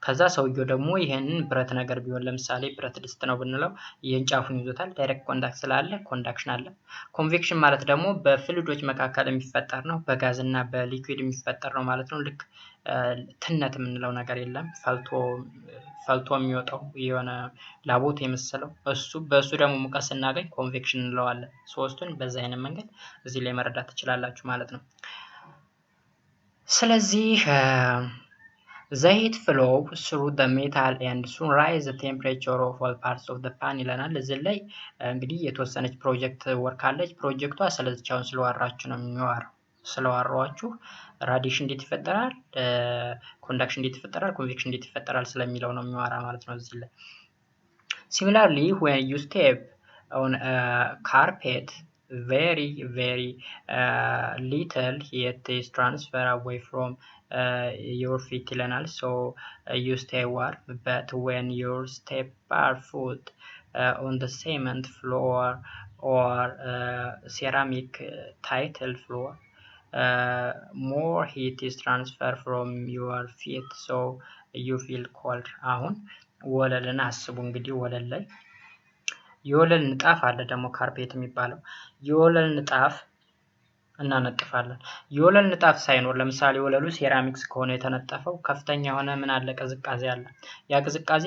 ከዛ ሰውየው ደግሞ ይሄንን ብረት ነገር ቢሆን ለምሳሌ ብረት ድስት ነው ብንለው ይሄን ጫፉን ይዞታል። ዳይሬክት ኮንዳክት ስላለ ኮንዳክሽን አለ። ኮንቬክሽን ማለት ደግሞ በፍሉይዶች መካከል የሚፈጠር ነው፣ በጋዝ እና በሊኩዊድ የሚፈጠር ነው ማለት ነው። ልክ ትነት የምንለው ነገር የለም፣ ፈልቶ የሚወጣው የሆነ ላቦት የመሰለው በእሱ ደግሞ ሙቀት ስናገኝ ኮንቬክሽን እንለዋለን። ሶስቱን በዛ አይነት መንገድ እዚህ ላይ መረዳት ትችላላችሁ ማለት ነው። ስለዚህ the heat flow through the metal and soon rise the temperature of all parts of the pan ይለናል። እዚህ ላይ እንግዲህ የተወሰነች ፕሮጀክት ወርክ አለች። ፕሮጀክቷ ስለዚህቻውን ስለዋራችሁ ነው የሚዋራው። ስለዋራችሁ ራዲሽን እንዴት ይፈጠራል፣ ኮንዳክሽን እንዴት ይፈጠራል፣ ኮንቬክሽን እንዴት ይፈጠራል ስለሚለው ነው የሚዋራ ማለት ነው እዚህ ላይ። Similarly when you step on a carpet very little heat is transferred away from your feet ይለናል። so you stay warm, but when you step barefoot on the cement floor or ceramic tile floor, more heat is transferred from your feet, so you feel cold. አሁን ወለልን አስቡ እንግዲህ ወለል ላይ የወለል ንጣፍ አለ ደግሞ ካርፔት የሚባለው የወለል ንጣፍ እናነጥፋለን። የወለል ንጣፍ ሳይኖር ለምሳሌ ወለሉ ሴራሚክስ ከሆነ የተነጠፈው ከፍተኛ የሆነ ምን አለ? ቅዝቃዜ አለ። ያ ቅዝቃዜ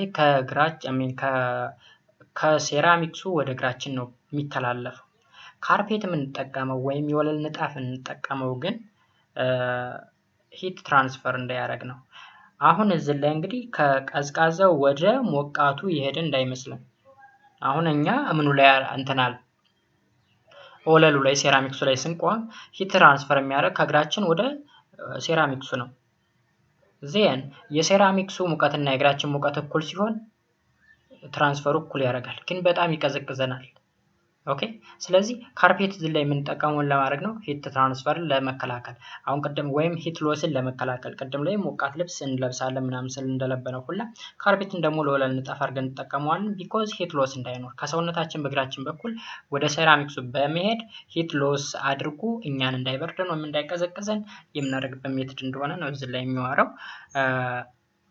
ከሴራሚክሱ ወደ እግራችን ነው የሚተላለፈው። ካርፔት የምንጠቀመው ወይም የወለል ንጣፍ የምንጠቀመው ግን ሂት ትራንስፈር እንዳያደርግ ነው። አሁን እዚህ ላይ እንግዲህ ከቀዝቃዛው ወደ ሞቃቱ ይሄድ እንዳይመስለን። አሁን እኛ ምኑ ላይ እንተናል? ወለሉ ላይ ሴራሚክሱ ላይ ስንቆም ሂት ትራንስፈር የሚያደርግ ከእግራችን ወደ ሴራሚክሱ ነው። ዜን የሴራሚክሱ ሙቀትና የእግራችን ሙቀት እኩል ሲሆን ትራንስፈሩ እኩል ያደርጋል፣ ግን በጣም ይቀዘቅዘናል። ኦኬ ስለዚህ ካርፔት እዚህ ላይ የምንጠቀመውን ለማድረግ ነው ሂት ትራንስፈርን ለመከላከል። አሁን ቅድም ወይም ሂት ሎስን ለመከላከል ቅድም ላይ ሞቃት ልብስ እንለብሳለን ምናምን ስል እንደለበነው ሁላ ካርፔትን ደግሞ ለወለል ንጣፍ አድርገን እንጠቀመዋለን። ቢኮዝ ሂት ሎስ እንዳይኖር ከሰውነታችን በእግራችን በኩል ወደ ሴራሚክሱ በመሄድ ሂት ሎስ አድርጉ እኛን እንዳይበርደን ወይም እንዳይቀዘቅዘን የምናደርግበት ሜትድ እንደሆነ ነው እዚህ ላይ የሚዋረው።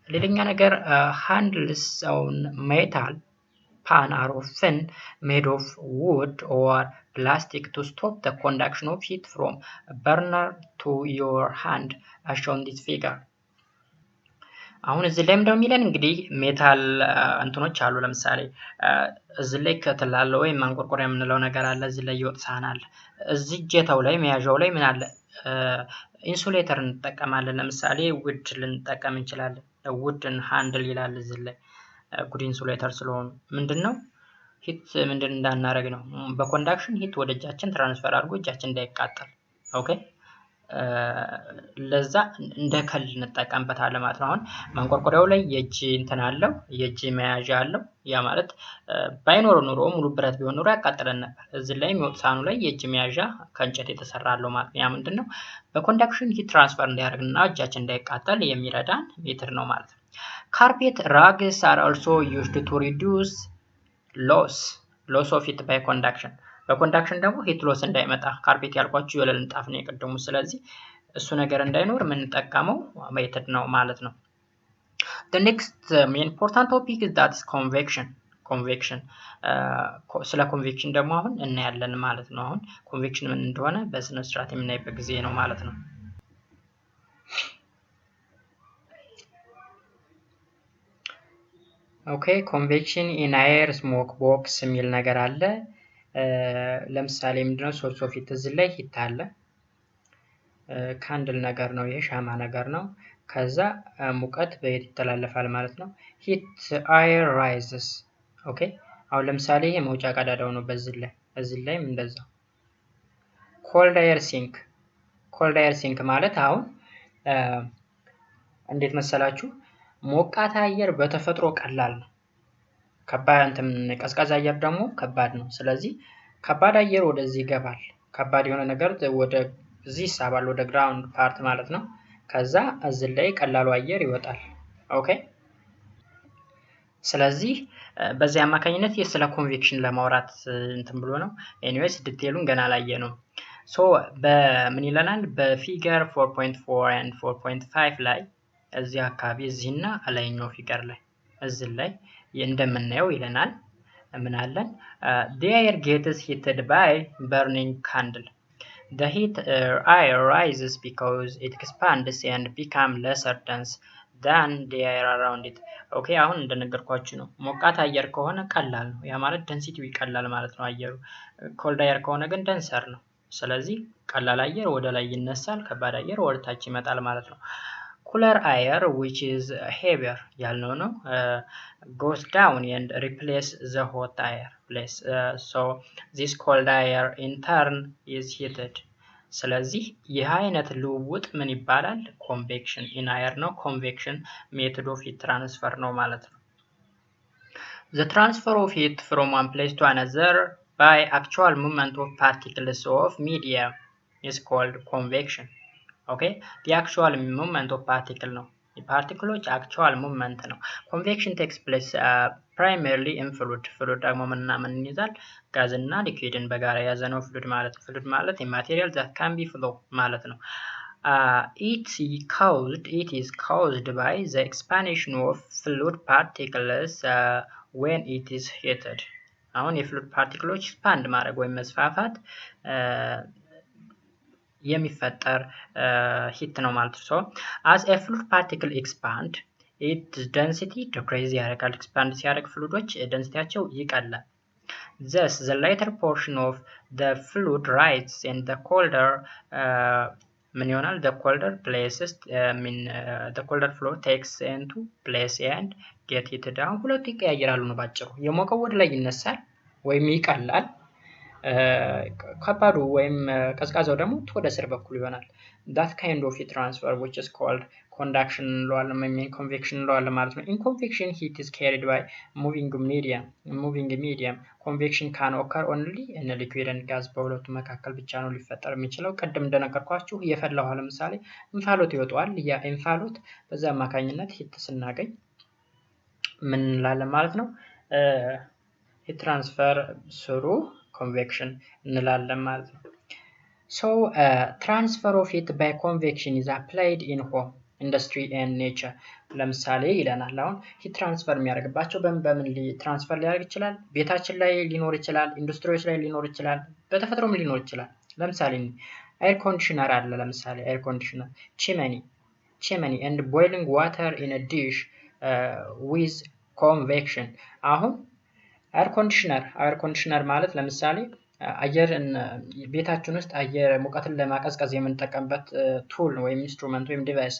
ሌላኛ ነገር ሃንድልስ ኦን ሜታል pan are often made of wood or plastic to stop the conduction of heat from a burner to your hand as shown in this figure. አሁን እዚህ ላይ ምንድነው የሚለን እንግዲህ ሜታል እንትኖች አሉ። ለምሳሌ እዚህ ላይ ከተላለ ወይ ማንቆርቆሪያ የምንለው ነገር አለ። እዚህ ላይ ይወጥ ሳህን አለ። እዚህ እጀታው ላይ መያዣው ላይ ምን አለ? ኢንሱሌተር እንጠቀማለን። ለምሳሌ ውድ ልንጠቀም እንችላለን። ውድን ሃንድል ይላል እዚህ ላይ ጉድ ኢንሱሌተር ስለሆኑ ምንድነው ሂት ምንድን እንዳናረግ ነው በኮንዳክሽን ሂት ወደ እጃችን ትራንስፈር አድርጎ እጃችን እንዳይቃጠል። ኦኬ ለዛ እንደ ከል እንጠቀምበታለን ማለት ነው። አሁን ማንቆርቆሪያው ላይ የእጅ እንትን አለው፣ የእጅ መያዣ አለው። ያ ማለት ባይኖር ኑሮ ሙሉ ብረት ቢሆን ኑሮ ያቃጥለን ነበር። እዚህ ላይ የሚወጥ ሳህኑ ላይ የእጅ መያዣ ከእንጨት የተሰራ አለው ማለት ነው። ያ ምንድነው በኮንዳክሽን ሂት ትራንስፈር እንዲያደርግና እጃችን እንዳይቃጠል የሚረዳን ሜትር ነው ማለት ነው። Carpet rugs are also used to reduce loss of heat by conduction. በኮንዳክሽን ደግሞ ሂት ሎስ እንዳይመጣ ካርፔት ያልኳችሁ የወለል ንጣፍ ነው የቀደሙ። ስለዚህ እሱ ነገር እንዳይኖር የምንጠቀመው ሜተድ ነው ማለት ነው። The next important topic is that is convection. ስለ ኮንቬክሽን ደግሞ አሁን እናያለን ማለት ነው። አሁን ኮንቬክሽን ምን እንደሆነ በስነ ስርዓት የምናይበት ጊዜ ነው ማለት ነው። ኦኬ ኮንቬክሽን ኢን ኤር ስሞክ ቦክስ የሚል ነገር አለ። ለምሳሌ ምንድነው ሶርስ ኦፍ ሂት እዚህ ላይ ሂት አለ። ካንድል ነገር ነው፣ ይሄ ሻማ ነገር ነው። ከዛ ሙቀት በየት ይተላለፋል ማለት ነው። ሂት ኤር ራይዝስ። ኦኬ አሁን ለምሳሌ ይሄ መውጫ ቀዳዳው ነው በዚህ ላይ፣ እዚህ ላይም እንደዛው። ኮልድ ኤር ሲንክ ማለት አሁን እንዴት መሰላችሁ ሞቃት አየር በተፈጥሮ ቀላል ነው። ቀዝቃዛ አየር ደግሞ ከባድ ነው። ስለዚህ ከባድ አየር ወደዚህ ይገባል። ከባድ የሆነ ነገር ወደ እዚህ ይሳባል፣ ወደ ግራውንድ ፓርት ማለት ነው። ከዛ እዚህ ላይ ቀላሉ አየር ይወጣል። ኦኬ ስለዚህ በዚህ አማካኝነት ስለ ኮንቬክሽን ለማውራት እንትን ብሎ ነው። ኤኒዌይስ ዲቴሉን ገና ላየ ነው። ሶ በምን ይለናል በፊገር 4.4 and 4.5 ላይ እዚህ አካባቢ እዚህና አላይኛው ፊገር ላይ እዚህ ላይ እንደምናየው ይለናል። ምን አለን? the air gets heated by burning candle. The heat air rises because it expands and becomes lesser dense than the air around it. ኦኬ አሁን እንደነገርኳችሁ ነው። ሞቃት አየር ከሆነ ቀላል ነው። ያ ማለት ደንሲቲው ይቀላል ማለት ነው አየሩ። ኮልድ አየር ከሆነ ግን ደንሰር ነው። ስለዚህ ቀላል አየር ወደ ላይ ይነሳል፣ ከባድ አየር ወደ ታች ይመጣል ማለት ነው። cooler air which is heavier ያልነው ነው goes down and replace the hot air place. So this cold air in turn is heated. ስለዚህ ይህ አይነት ልውውጥ ምን ይባላል? convection in air ነው። convection method of heat transfer ነው ማለት ነው። The transfer of heat from one place to another by actual movement of particles of media is called convection. ኦኬ the actual movement of particle ነው። የፓርቲክሎች actual movement ነው። convection takes place primarily in fluid ደግሞ ምን ይዛል? ጋዝና ሊኩዊድን በጋራ የያዘ ነው fluid ማለት ነው። fluid ማለት a material that can be flow ማለት ነው። it is caused by the expansion of fluid particles when it is heated. አሁን የፍሉድ ፓርቲክሎች expand ማድረግ ወይም መስፋፋት የሚፈጠር ሂት ነው ማለት ነው። as a fluid particle expand its density decrease ያደርጋል። expand ሲያደርግ ፍሉዶች ደንሲቲያቸው ይቀላል። thus the lighter portion of the fluid rises and the colder ምን ይሆናል? the colder places the colder flow takes into place and get heated. አሁን ሁለቱ ይቀያየራሉ ነው ባጭሩ። የሞቀው ወደ ላይ ይነሳል ወይም ይቀላል። ከባዱ ወይም ቀዝቃዛው ደግሞ ወደ ስር በኩል ይሆናል። that kind of heat transfer which is called conduction እንለዋለን ወይም convection እንለዋለን ማለት ነው። in convection heat is carried by moving medium convection can occur only in liquid and gas በሁለቱ መካከል ብቻ ነው ሊፈጠር የሚችለው። ቅድም እንደነገርኳችሁ የፈላ ውሃ ለምሳሌ እንፋሎት ይወጣዋል። ያ እንፋሎት በዛ አማካኝነት ሂት ስናገኝ ምን እንላለን ማለት ነው? heat transfer through convection እንላለን ማለት ነው። so transfer of heat by convection is applied in home industry and nature ለምሳሌ ይለናል። አሁን ሂት ትራንስፈር የሚያደርግባቸው በምን ትራንስፈር ሊያደርግ ይችላል? ቤታችን ላይ ሊኖር ይችላል፣ ኢንዱስትሪዎች ላይ ሊኖር ይችላል፣ በተፈጥሮም ሊኖር ይችላል። ለምሳሌ ኤር ኮንዲሽነር አለ። ለምሳሌ ኤር ኮንዲሽነር chimney and boiling water in a dish with convection አሁን ኤር ኮንዲሽነር ማለት ለምሳሌ አየርን ቤታችን ውስጥ አየር ሙቀትን ለማቀዝቀዝ የምንጠቀምበት ቱል ወይም ኢንስትሩመንት ወይም ዲቫይስ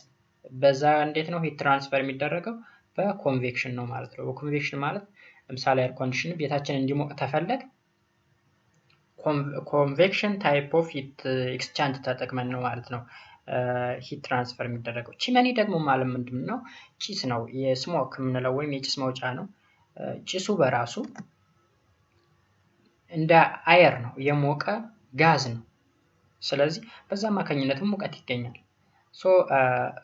በዛ እንዴት ነው ሂት ትራንስፈር የሚደረገው? በኮንቬክሽን ነው ማለት ነው። በኮንቬክሽን ማለት ለምሳሌ ኤር ኮንዲሽን ቤታችን እንዲሞቅ ተፈለገ ኮንቬክሽን ታይፕ ኦፍ ሂት ኤክስቻንጅ ተጠቅመን ነው ማለት ነው ሂት ትራንስፈር የሚደረገው። ቺመኒ ደግሞ ማለት ምንድነው? ጭስ ነው። የስሞክ የምንለው ወይም የጭስ መውጫ ነው። ጭሱ በራሱ እንደ አየር ነው፣ የሞቀ ጋዝ ነው። ስለዚህ በዛ አማካኝነትም ሙቀት ይገኛል።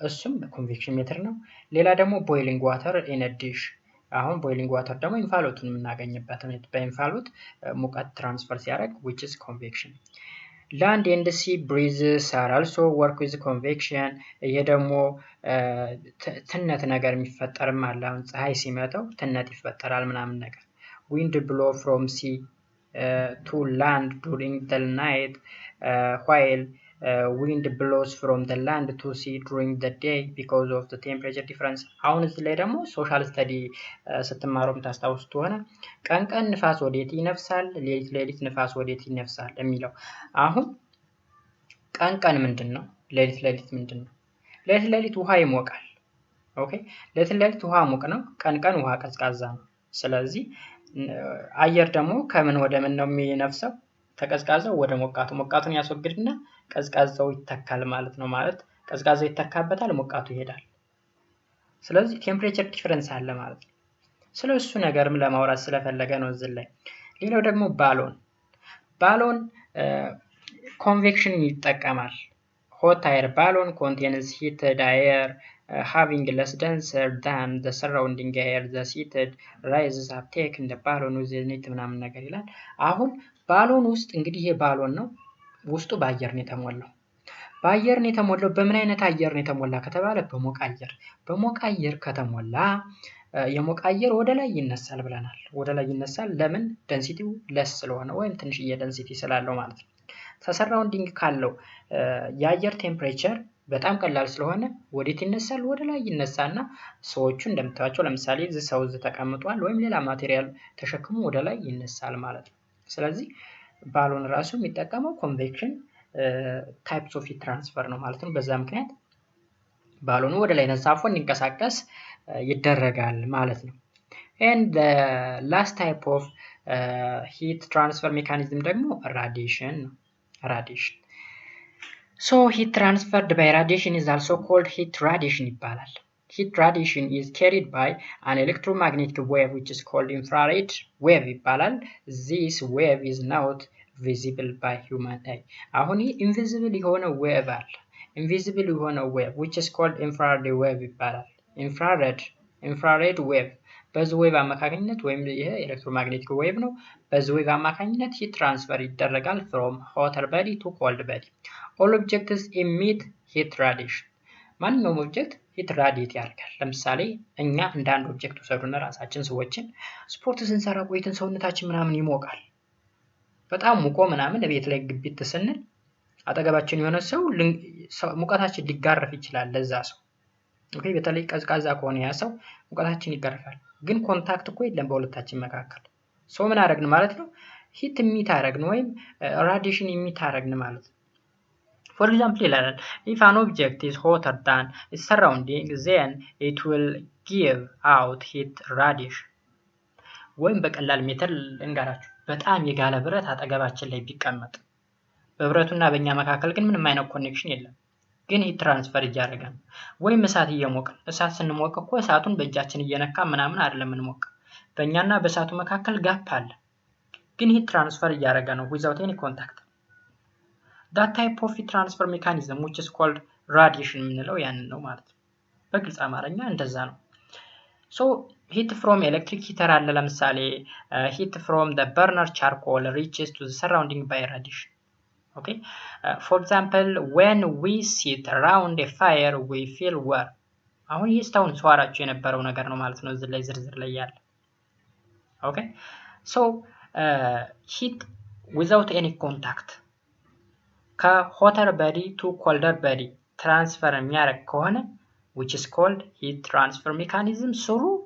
እሱም በኮንቬክሽን ሜተድ ነው። ሌላ ደግሞ ቦይሊንግ ዋተር ኢን ኤ ዲሽ አሁን ቦይሊንግ ዋተር ደግሞ እንፋሎቱን የምናገኝበት ነው። በእንፋሎት ሙቀት ትራንስፈር ሲያደርግ which is convection. land and sea breezes are also work with convection ይሄ ደግሞ ትነት ነገር የሚፈጠርም አለ። አሁን ፀሐይ ሲመጣው ትነት ይፈጠራል ምናምን ነገር። wind blow from sea to land during the night while wind blows from the land to sea during the day because of the temperature difference አሁን እዚህ ላይ ደግሞ ሶሻል ስተዲ ስትማሩም ታስታውሱት ሆነ ቀን ንፋስ ወዴት ይነፍሳል፣ ሌሊት ንፋስ ወዴት ይነፍሳል የሚለው። አሁን ቀን ምንድነው? ሌሊት ምንድነው? ሌሊት ውሃ ይሞቃል። ኦኬ ሌሊት ውሃ ሙቅ ነው፣ ቀን ውሃ ቀዝቃዛ ነው። ስለዚህ አየር ደግሞ ከምን ወደ ምን ነው የሚነፍሰው? ተቀዝቃዛው ወደ ሞቃቱን ያስወግድና ቀዝቃዛው ይተካል ማለት ነው። ማለት ቀዝቃዛው ይተካበታል፣ ሞቃቱ ይሄዳል። ስለዚህ ቴምፕሬቸር ዲፈረንስ አለ ማለት ነው። ስለሱ ነገርም ለማውራት ስለፈለገ ነው እዚህ ላይ። ሌላው ደግሞ ባሎን ኮንቬክሽን ይጠቀማል። hot air balloon contains heated air having less denser than the surrounding air. the heated rises uptake in the balloon with it ምናምን ነገር ይላል። አሁን ባሎን ውስጥ እንግዲህ ይሄ ባሎን ነው፣ ውስጡ በአየር ነው የተሞላው። በአየር ነው የተሞላው። በምን አይነት አየር ነው የተሞላ ከተባለ በሞቀ አየር ከተሞላ የሞቀ አየር ወደ ላይ ይነሳል ብለናል። ወደ ላይ ይነሳል። ለምን? ደንሲቲው ለስ ስለሆነ ወይም ትንሽዬ ደንሲቲ ስላለው ማለት ነው። ሰራውንዲንግ ካለው የአየር ቴምፕሬቸር በጣም ቀላል ስለሆነ ወዴት ይነሳል? ወደ ላይ ይነሳና ሰዎቹ እንደምታዩቸው ለምሳሌ እዚህ ሰው ተቀምጧል ወይም ሌላ ማቴሪያል ተሸክሞ ወደ ላይ ይነሳል ማለት ነው። ስለዚህ ባሎን ራሱ የሚጠቀመው ኮንቬክሽን ታይፕስ ኦፍ ሂት ትራንስፈር ነው ማለት ነው። በዛ ምክንያት ባሎኑ ወደ ላይ ነሳፎ እንዲንቀሳቀስ ይደረጋል ማለት ነው። and the last type of heat transfer mechanism ደግሞ radiation ነው። so heat transferred by radiation is also called heat radiation ይባላል። heat radiation is carried by an electromagnetic wave which is called infrared wave ይባላል። this wave is not visible by human eye አሁን invisible የሆነ wave አለ። invisible የሆነ wave which is called infrared wave ይባላል። infrared wave በዚህ ዌቭ አማካኝነት ወይም ይሄ ኤሌክትሮማግኔቲክ ዌቭ ነው። በዚህ ዌቭ አማካኝነት ሂት ትራንስፈር ይደረጋል from hotter body to cold body. all objects emit heat radiation ማንኛውም ኦብጀክት ሂት ራዲየት ያደርጋል። ለምሳሌ እኛ እንደ አንድ ኦብጀክት ወሰዱና ራሳችን ሰዎችን ስፖርት ስንሰራ ቆይተን ሰውነታችን ምናምን ይሞቃል። በጣም ሙቆ ምናምን ቤት ላይ ግቢት ስንል አጠገባችን የሆነ ሰው ሙቀታችን ሊጋረፍ ይችላል ለዛ ሰው። ኦኬ በተለይ ቀዝቃዛ ከሆነ ያ ሰው ሙቀታችን ይጋረፋል። ግን ኮንታክት እኮ የለም በሁለታችን መካከል። ሰው ምን አደረግን ማለት ነው? ሂት ኢሚት አደረግን ወይም ራዲዬሽን ኢሚት አደረግን ማለት ነው። for example ይላል if an object is hotter than its surrounding then it will give out heat radiation ወይም በቀላል ሜተር እንጋራችሁ በጣም የጋለ ብረት አጠገባችን ላይ ቢቀመጥ በብረቱና በእኛ መካከል ግን ምንም አይነት ኮኔክሽን የለም፣ ግን ሂት ትራንስፈር እያደረገ ነው። ወይም እሳት እየሞቅን እሳት ስንሞቅ እኮ እሳቱን በእጃችን እየነካ ምናምን አይደለም እንሞቅ፣ በእኛና በእሳቱ መካከል ጋፕ አለ፣ ግን ሂት ትራንስፈር እያደረገ ነው without any contact። that type of heat transfer mechanism which is called radiation የምንለው ያንን ነው ማለት ነው። በግልጽ አማርኛ እንደዛ ነው። so heat from electric heater አለ ለምሳሌ heat from the burner charcoal reaches to the surrounding by radiation. okay for example when we sit around a fire we feel warm. አሁን ይህ ስታውን ሰዋራችሁ የነበረው ነገር ነው ማለት ነው እዚህ ላይ ዝርዝር ላይ ያለ። okay so heat without any contact ከሆተር body to colder body transfer የሚያደርግ ከሆነ which is called heat transfer mechanism through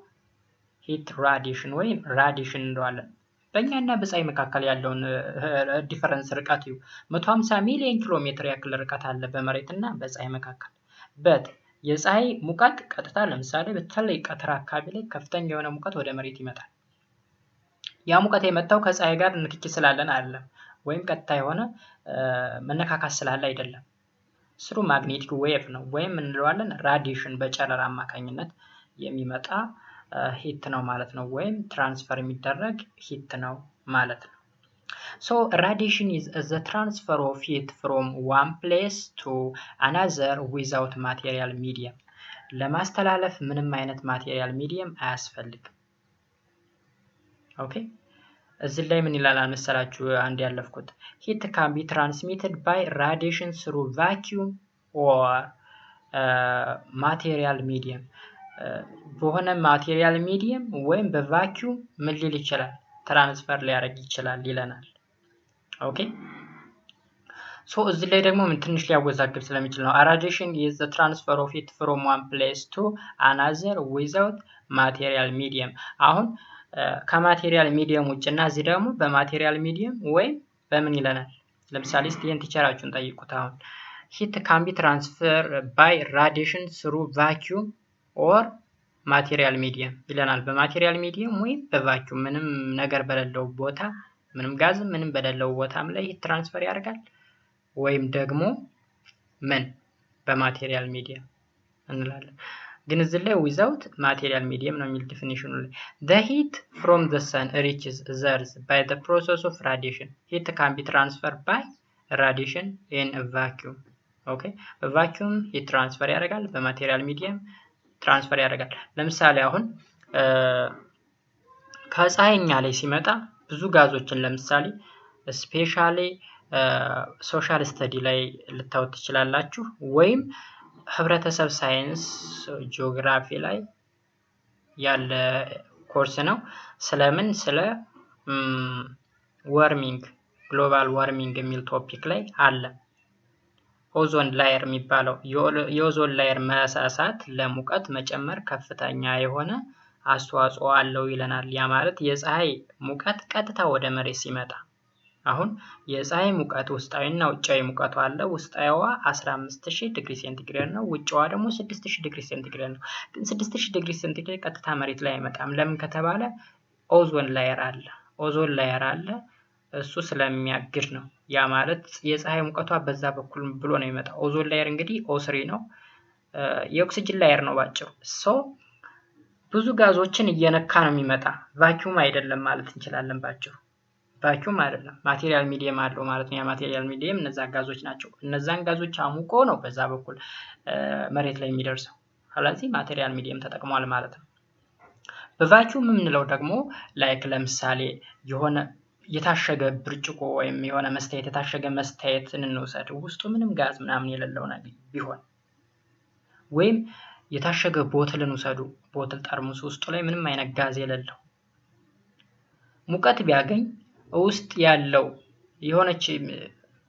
heat radiation ወይም radiation እንለዋለን። በእኛና በፀሐይ መካከል ያለውን ዲፈረንስ ርቀት እዩ 150 ሚሊዮን ኪሎ ሜትር ያክል ርቀት አለ በመሬትና በፀሐይ መካከል። በት የፀሐይ ሙቀት ቀጥታ ለምሳሌ በተለይ ቀትር አካባቢ ላይ ከፍተኛ የሆነ ሙቀት ወደ መሬት ይመጣል። ያ ሙቀት የመጣው ከፀሐይ ጋር ንክኪ ስላለን አይደለም፣ ወይም ቀጥታ የሆነ መነካካት ስላለ አይደለም። ስሩ ማግኔቲክ ዌቭ ነው ወይም እንለዋለን ራዲዬሽን በጨረር አማካኝነት የሚመጣ ሂት ነው ማለት ነው፣ ወይም ትራንስፈር የሚደረግ ሂት ነው ማለት ነው። so radiation is the transfer of heat from one place to another without material medium. ለማስተላለፍ ምንም አይነት ማቴሪያል ሚዲየም አያስፈልግም። ኦኬ እዚህ ላይ ምን ይላል መሰላችሁ አንድ ያለፍኩት heat can be transmitted by radiation through vacuum or material medium. በሆነ ማቴሪያል ሚዲየም ወይም በቫኪዩም ምን ሊል ይችላል ትራንስፈር ሊያደርግ ይችላል ይለናል። ኦኬ ሶ እዚህ ላይ ደግሞ ምን ትንሽ ሊያወዛግብ ስለሚችል ነው radiation is the transfer of heat from one place to another without material medium። አሁን ከማቴሪያል ሚዲየም ውጭና እዚህ ደግሞ በማቴሪያል ሚዲየም ወይም በምን ይለናል። ለምሳሌ ስቲን ቲቸራችሁን ጠይቁት። አሁን heat can be transferred by radiation through vacuum or material medium ይለናል። በማቴሪያል ሚዲየም ወይም በቫኪዩም ምንም ነገር በሌለው ቦታ ምንም ጋዝ ምንም በሌለው ቦታም ላይ ሂት ትራንስፈር ያደርጋል፣ ወይም ደግሞ ምን በማቴሪያል ሚዲየም እንላለን። ግን እዚህ ላይ without material medium ነው የሚል ዲፊኒሽኑ ላይ the heat from the sun reaches the earth by the process of radiation. heat can be transferred by radiation in a vacuum. ኦኬ በቫኪዩም ሂት ትራንስፈር ያደርጋል፣ በማቴሪያል ሚዲየም ትራንስፈር ያደርጋል። ለምሳሌ አሁን ከፀሐይኛ ላይ ሲመጣ ብዙ ጋዞችን ለምሳሌ ስፔሻሊ ሶሻል ስተዲ ላይ ልታዩት ትችላላችሁ፣ ወይም ህብረተሰብ ሳይንስ ጂኦግራፊ ላይ ያለ ኮርስ ነው። ስለምን ስለ ዋርሚንግ ግሎባል ዋርሚንግ የሚል ቶፒክ ላይ አለ። ኦዞን ላየር የሚባለው የኦዞን ላየር መሳሳት ለሙቀት መጨመር ከፍተኛ የሆነ አስተዋጽኦ አለው ይለናል። ያ ማለት የፀሐይ ሙቀት ቀጥታ ወደ መሬት ሲመጣ አሁን የፀሐይ ሙቀት ውስጣዊና ውጫዊ ሙቀቱ አለ። ውስጣዊዋ 15000 ዲግሪ ሴንቲግሬድ ነው፣ ውጫዋ ደግሞ 6000 ዲግሪ ሴንቲግሬድ ነው። ግን 6000 ዲግሪ ሴንቲግሬድ ቀጥታ መሬት ላይ አይመጣም። ለምን ከተባለ ኦዞን ላየር አለ። ኦዞን ላየር አለ እሱ ስለሚያግድ ነው። ያ ማለት የፀሐይ ሙቀቷ በዛ በኩል ብሎ ነው የሚመጣው። ኦዞን ላየር እንግዲህ ኦ3 ነው፣ የኦክሲጅን ላየር ነው ባጭሩ። ሶ ብዙ ጋዞችን እየነካ ነው የሚመጣ፣ ቫኪዩም አይደለም ማለት እንችላለን ባጭሩ። ቫኪዩም አይደለም ማቴሪያል ሚዲየም አለው ማለት ነው። ያ ማቴሪያል ሚዲየም እነዛ ጋዞች ናቸው። እነዛን ጋዞች አሙቆ ነው በዛ በኩል መሬት ላይ የሚደርሰው። ስለዚህ ማቴሪያል ሚዲየም ተጠቅሟል ማለት ነው። በቫኪዩም የምንለው ደግሞ ላይክ ለምሳሌ የሆነ የታሸገ ብርጭቆ ወይም የሆነ መስታየት የታሸገ መስታየትን እንውሰድ፣ ውስጡ ምንም ጋዝ ምናምን የሌለው ነገር ቢሆን፣ ወይም የታሸገ ቦትልን ውሰዱ፣ ቦትል ጠርሙስ ውስጡ ላይ ምንም አይነት ጋዝ የሌለው ሙቀት ቢያገኝ ውስጥ ያለው የሆነች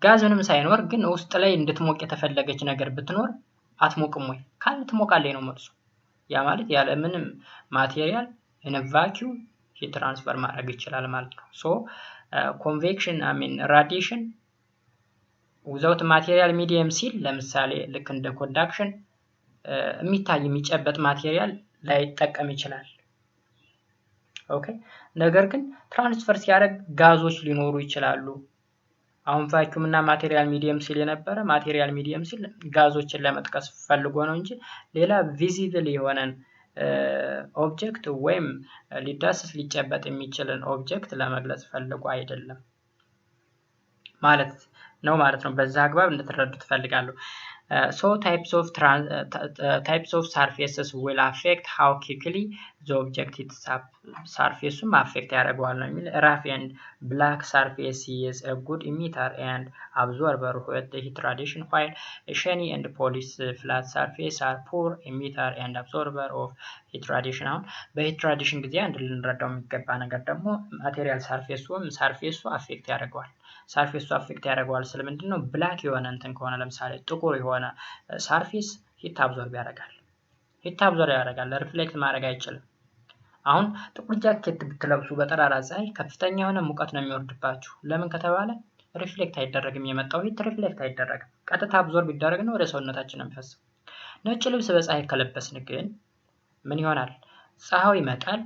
ጋዝ ምንም ሳይኖር ግን ውስጥ ላይ እንድትሞቅ የተፈለገች ነገር ብትኖር አትሞቅም ወይ? ካለ ትሞቃለች ነው መልሱ። ያ ማለት ያለ ምንም ማቴሪያል in a vacuum ሂት ትራንስፈር ማድረግ ይችላል ማለት ነው። ሶ ኮንቬክሽን ራዲዬሽን without material medium ሲል ለምሳሌ ልክ እንደ ኮንዳክሽን የሚታይ የሚጨበጥ ማቴሪያል ላይ ጠቀም ይችላል። ኦኬ ነገር ግን ትራንስፈር ሲያደርግ ጋዞች ሊኖሩ ይችላሉ። አሁን ቫክዩም እና ማቴሪያል ሚዲየም ሲል የነበረ ማቴሪያል ሚዲየም ሲል ጋዞችን ለመጥቀስ ፈልጎ ነው እንጂ ሌላ ቪዚብል የሆነን ኦብጀክት ወይም ሊዳሰስ ሊጨበጥ የሚችልን ኦብጀክት ለመግለጽ ፈልጎ አይደለም ማለት ነው። በዛ አግባብ እንድትረዱት ፈልጋለሁ። So types of surfaces will affect how quickly the object hits up. Surface affect ያደርገዋል ነው የሚል rough and black surface is a good emitter and absorber with the heat radiation, while shiny and polished flat surface are poor emitter and absorber of heat radiation. አሁን በሂት ራዲሽን ጊዜ አንድ ልንረዳው የሚገባ ነገር ደግሞ ማቴሪያል ሰርፌሱ አፌክት ያደርገዋል። ሰርፌሱ አፌክት ያደርገዋል ስለምንድን ነው? ብላክ የሆነ እንትን ከሆነ ለምሳሌ ጥቁር የሆነ ሰርፌስ ሂት አብዞርብ ያደርጋል። ሪፍሌክት ማድረግ አይችልም። አሁን ጥቁር ጃኬት ብትለብሱ በጠራራ ፀሐይ ከፍተኛ የሆነ ሙቀት ነው የሚወርድባችሁ። ለምን ከተባለ ሪፍሌክት አይደረግም። የመጣው ሂት ሪፍሌክት አይደረግም። ቀጥታ አብዞርብ ቢደረግ ነው ወደ ሰውነታችን ነው የሚፈሰው። ነጭ ልብስ በፀሐይ ከለበስን ግን ምን ይሆናል? ፀሐዩ ይመጣል፣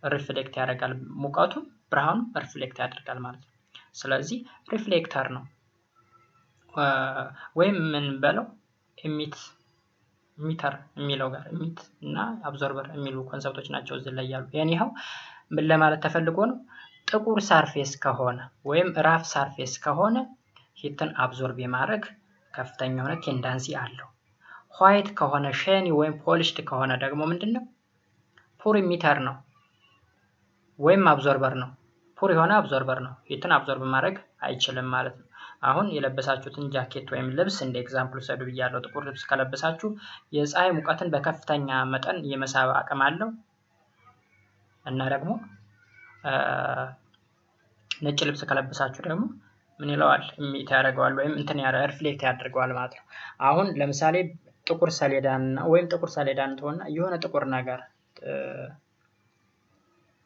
ሪፍሌክት ያደርጋል። ሙቀቱም ብርሃኑ ሪፍሌክት ያደርጋል ማለት ነው። ስለዚህ ሪፍሌክተር ነው ወይም ምን በለው ኢሚተር የሚለው ጋር ኢሚት እና አብዞርበር የሚሉ ኮንሰፕቶች ናቸው እዚህ ላይ ያሉ። ያኔው ምን ለማለት ተፈልጎ ነው? ጥቁር ሰርፌስ ከሆነ ወይም ራፍ ሰርፌስ ከሆነ ሂትን አብዞርብ የማድረግ ከፍተኛ የሆነ ቴንዳንሲ አለው። ዋይት ከሆነ ሼኒ ወይም ፖሊሽድ ከሆነ ደግሞ ምንድነው? ፑር ኢሚተር ነው ወይም አብዞርበር ነው። ፑር የሆነ አብዞርበር ነው። ሂትን አብዞርብ ማድረግ አይችልም ማለት ነው። አሁን የለበሳችሁትን ጃኬት ወይም ልብስ እንደ ኤግዛምፕል ሰዱ ብያለሁ። ጥቁር ልብስ ከለበሳችሁ የፀሐይ ሙቀትን በከፍተኛ መጠን የመሳብ አቅም አለው እና ደግሞ ነጭ ልብስ ከለበሳችሁ ደግሞ ምን ይለዋል? ኢሚት ያደርገዋል ወይም እንትን ሪፍሌክት ያደርገዋል ማለት ነው። አሁን ለምሳሌ ጥቁር ሰሌዳን ተወና የሆነ ጥቁር ነገር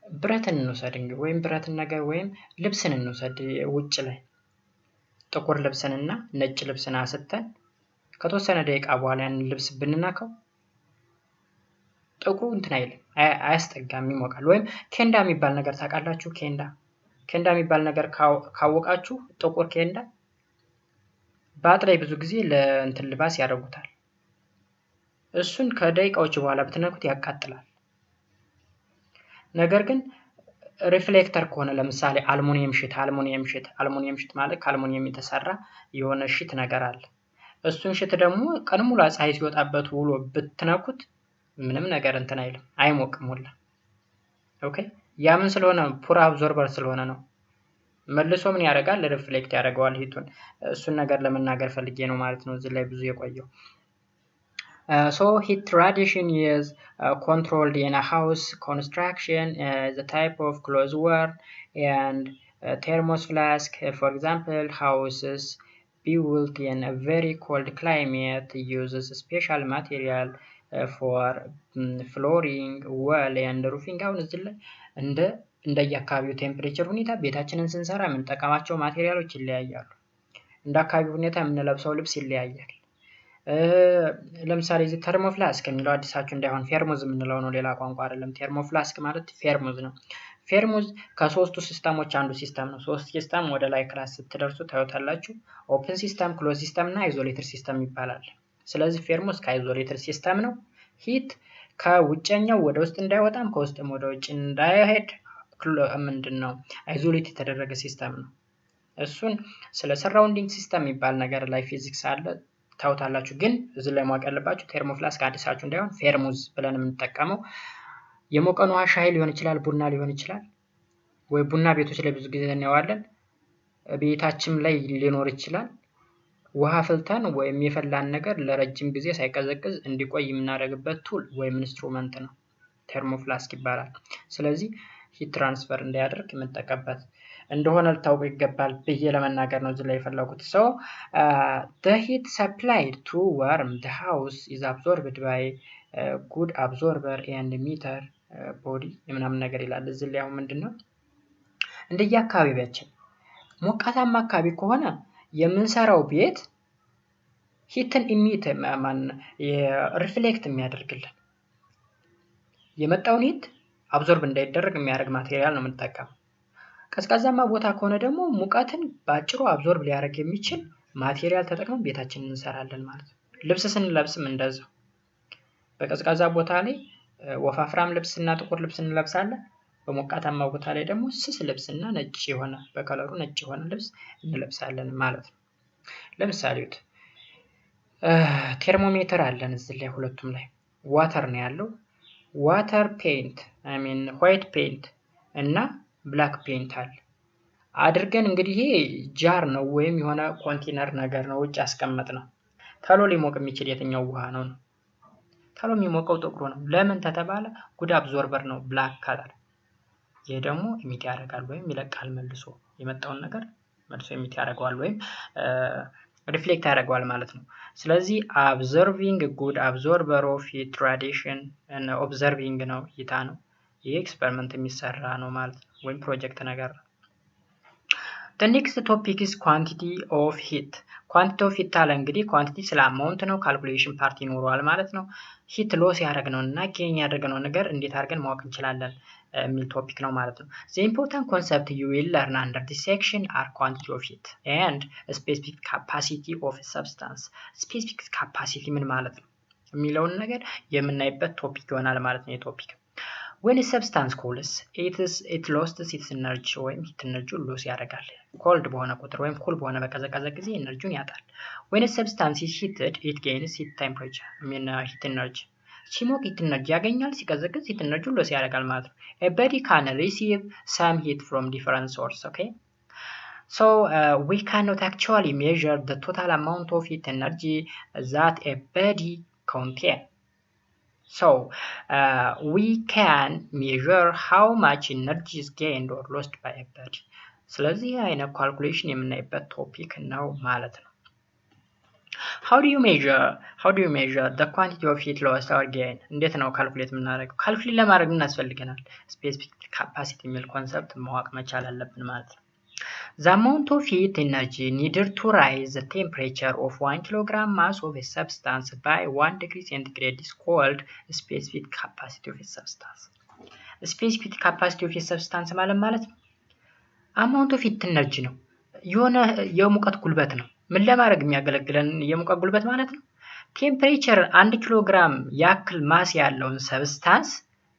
ብረትን እንውሰድ እንግዲህ ወይም ብረትን ነገር ወይም ልብስን እንውሰድ። ውጭ ላይ ጥቁር ልብስንና ነጭ ልብስን አስተን ከተወሰነ ደቂቃ በኋላ ያን ልብስ ብንነካው ጥቁሩ እንትን አይልም፣ አያስጠጋም፣ ይሞቃል። ወይም ኬንዳ የሚባል ነገር ታውቃላችሁ? ኬንዳ የሚባል ነገር ካወቃችሁ ጥቁር ኬንዳ ባጥ ላይ ብዙ ጊዜ ለእንትን ልባስ ያደርጉታል። እሱን ከደቂቃዎች በኋላ ብትነኩት ያቃጥላል። ነገር ግን ሪፍሌክተር ከሆነ ለምሳሌ አልሙኒየም ሽት ማለት ከአልሙኒየም የተሰራ የሆነ ሽት ነገር አለ። እሱን ሽት ደግሞ ቀን ሙሉ ፀሐይ ሲወጣበት ውሎ ብትነኩት ምንም ነገር እንትን አይልም፣ አይሞቅም ሁላ። ኦኬ ያ ምን ስለሆነ? ፑር አብዞርበር ስለሆነ ነው። መልሶ ምን ያደርጋል? ሪፍሌክት ያደርገዋል ሂቱን። እሱን ነገር ለመናገር ፈልጌ ነው ማለት ነው እዚህ ላይ ብዙ የቆየው። So heat radiation is controlled in a house construction, the type of closed-wall and thermos flask. For example, houses built in a very cold climate uses special material for flooring, wall and roofing. አሁን እዚህ ላይ እንደየአካባቢው ቴምፕሬቸር ሁኔታ ቤታችንን ስንሰራ የምንጠቀማቸው ማቴሪያሎች ይለያያሉ። እንደ አካባቢው ሁኔታ የምንለብሰው ልብስ ይለያያል። ለምሳሌ እዚህ ተርሞፍላስክ የሚለው አዲሳችሁ እንዳይሆን ፌርሙዝ የምንለው ነው፣ ሌላ ቋንቋ አይደለም። ተርሞፍላስክ ማለት ፌርሙዝ ነው። ፌርሙዝ ከሶስቱ ሲስተሞች አንዱ ሲስተም ነው። ሶስት ሲስተም ወደ ላይ ክላስ ስትደርሱ ታዩታላችሁ። ኦፕን ሲስተም፣ ክሎዝ ሲስተም እና አይዞሌተር ሲስተም ይባላል። ስለዚህ ፌርሙዝ ከአይዞሌተር ሲስተም ነው። ሂት ከውጨኛው ወደ ውስጥ እንዳይወጣም ከውስጥም ወደ ውጭ እንዳይሄድ ምንድነው አይዞሌት የተደረገ ሲስተም ነው። እሱን ስለ ሰራውንዲንግ ሲስተም የሚባል ነገር ላይ ፊዚክስ አለ ታውታላችሁ። ግን እዚህ ላይ ማወቅ ያለባችሁ ተርሞፍላስክ አዲሳችሁ እንዳይሆን ፌርሙዝ ብለን የምንጠቀመው የሞቀን ውሃ ሻይ ሊሆን ይችላል፣ ቡና ሊሆን ይችላል። ወይ ቡና ቤቶች ላይ ብዙ ጊዜ እናየዋለን፣ ቤታችን ላይ ሊኖር ይችላል። ውሃ ፍልተን ወይም የፈላን ነገር ለረጅም ጊዜ ሳይቀዘቅዝ እንዲቆይ የምናደርግበት ቱል ወይም ኢንስትሩመንት ነው፣ ተርሞፍላስክ ይባላል። ስለዚህ ሂት ትራንስፈር እንዳያደርግ የምንጠቀምበት እንደሆነ ልታውቁ ይገባል ብዬ ለመናገር ነው እዚህ ላይ የፈለኩት። So the heat supplied to warm the house is absorbed by good absorber and emitter body ምናምን ነገር ይላል እዚህ ላይ። አሁን ምንድነው እንደየአካባቢያችን ሞቃታማ አካባቢ ከሆነ የምንሰራው ቤት ሂትን ኢሚት ሪፍሌክት የሚያደርግልን የመጣውን ሂት አብዞርብ እንዳይደረግ የሚያደርግ ማቴሪያል ነው የምንጠቀመው። ቀዝቃዛማ ቦታ ከሆነ ደግሞ ሙቀትን ባጭሩ አብዞርብ ሊያደርግ የሚችል ማቴሪያል ተጠቅመን ቤታችንን እንሰራለን ማለት ነው። ልብስ ስንለብስም እንደዛው በቀዝቃዛ ቦታ ላይ ወፋፍራም ልብስና ጥቁር ልብስ እንለብሳለን። በሞቃታማ ቦታ ላይ ደግሞ ስስ ልብስና ነጭ የሆነ በከለሩ ነጭ የሆነ ልብስ እንለብሳለን ማለት ነው። ለምሳሌ ቴርሞሜትር አለን እዚህ ላይ ሁለቱም ላይ ዋተር ነው ያለው። ዋተር ፔንት ዋይት ፔንት እና ብላክ ፔንት አለ አድርገን እንግዲህ ይሄ ጃር ነው ወይም የሆነ ኮንቴነር ነገር ነው ውጭ ያስቀመጥ ነው። ቶሎ ሊሞቅ የሚችል የትኛው ውሃ ነው? ቶሎ የሚሞቀው ጥቁሩ ነው። ለምን ተተባለ? ጉድ አብዞርበር ነው ብላክ ከለር። ይሄ ደግሞ ኢሚት ያደርጋል ወይም ይለቃል መልሶ የመጣውን ነገር መልሶ ኢሚት ያደርገዋል ወይም ሪፍሌክት ያደርገዋል ማለት ነው። ስለዚህ አብዘርቪንግ ጉድ አብዞርበር ኦፍ ሂት ራዲዬሽን እና ኦብዘርቪንግ ነው እይታ ነው። ይሄ ኤክስፐሪመንት የሚሰራ ነው ማለት ነው ወይም ፕሮጀክት ነገር ነው። The next topic is quantity of heat. Quantity of heat አለ እንግዲህ ኳንቲቲ ስለ አማውንት ነው ካልኩሌሽን ፓርት ይኖረዋል ማለት ነው። ሂት ሎስ ያደረግነው እና ጌን ያደረግነው ነገር እንዴት አድርገን ማወቅ እንችላለን የሚል ቶፒክ ነው ማለት ነው። The important concept you will learn under this section are quantity of heat and specific capacity of a substance. Specific capacity ምን ማለት ነው የሚለውን ነገር የምናይበት ቶፒክ ይሆናል ማለት ነው የቶፒክ When a substance cools, it loses its energy ወይም ሂት ኤነርጂውን ሎስ ያደርጋል። ኮልድ በሆነ ቁጥር ወይም ኩል በሆነ በቀዘቀዘ ጊዜ ኤነርጂውን ያጣል። When a substance is heated, it gains heat temperature. ሂት ኤነርጂ ሲሞቅ ሂት ኤነርጂ ያገኛል፣ ሲቀዘቅዝ ሂት ኤነርጂውን ሎስ ያደርጋል ማለት ነው። A body can receive some heat from different sources, okay? So we cannot actually measure the total amount of heat energy that a body contains. So we can measure how much energy is gained or lost by a body. ስለዚህ አይነት ካልኩሌሽን የምናይበት ቶፒክ ነው ማለት ነው። How do you measure the quantity of heat lost or gained? እንዴት ነው ካልኩሌት የምናደርገው? ካልኩሌት ለማድረግ ምን ያስፈልገናል? ስፔሲፊክ ካፓሲቲ የሚል ኮንሰፕት ማወቅ መቻል አለብን ማለት ነው። The amount of heat energy needed to raise the temperature of 1 kilogram mass of a substance by 1 degree centigrade is called specific capacity of a substance. Specific capacity of a substance ማለት ነው amount of heat energy ነው። የሆነ የሙቀት ጉልበት ነው። ምን ለማድረግ የሚያገለግለን የሙቀት ጉልበት ማለት ነው። ቴምፕሬቸር 1 ኪሎግራም ያክል ማስ ያለውን ሰብስታንስ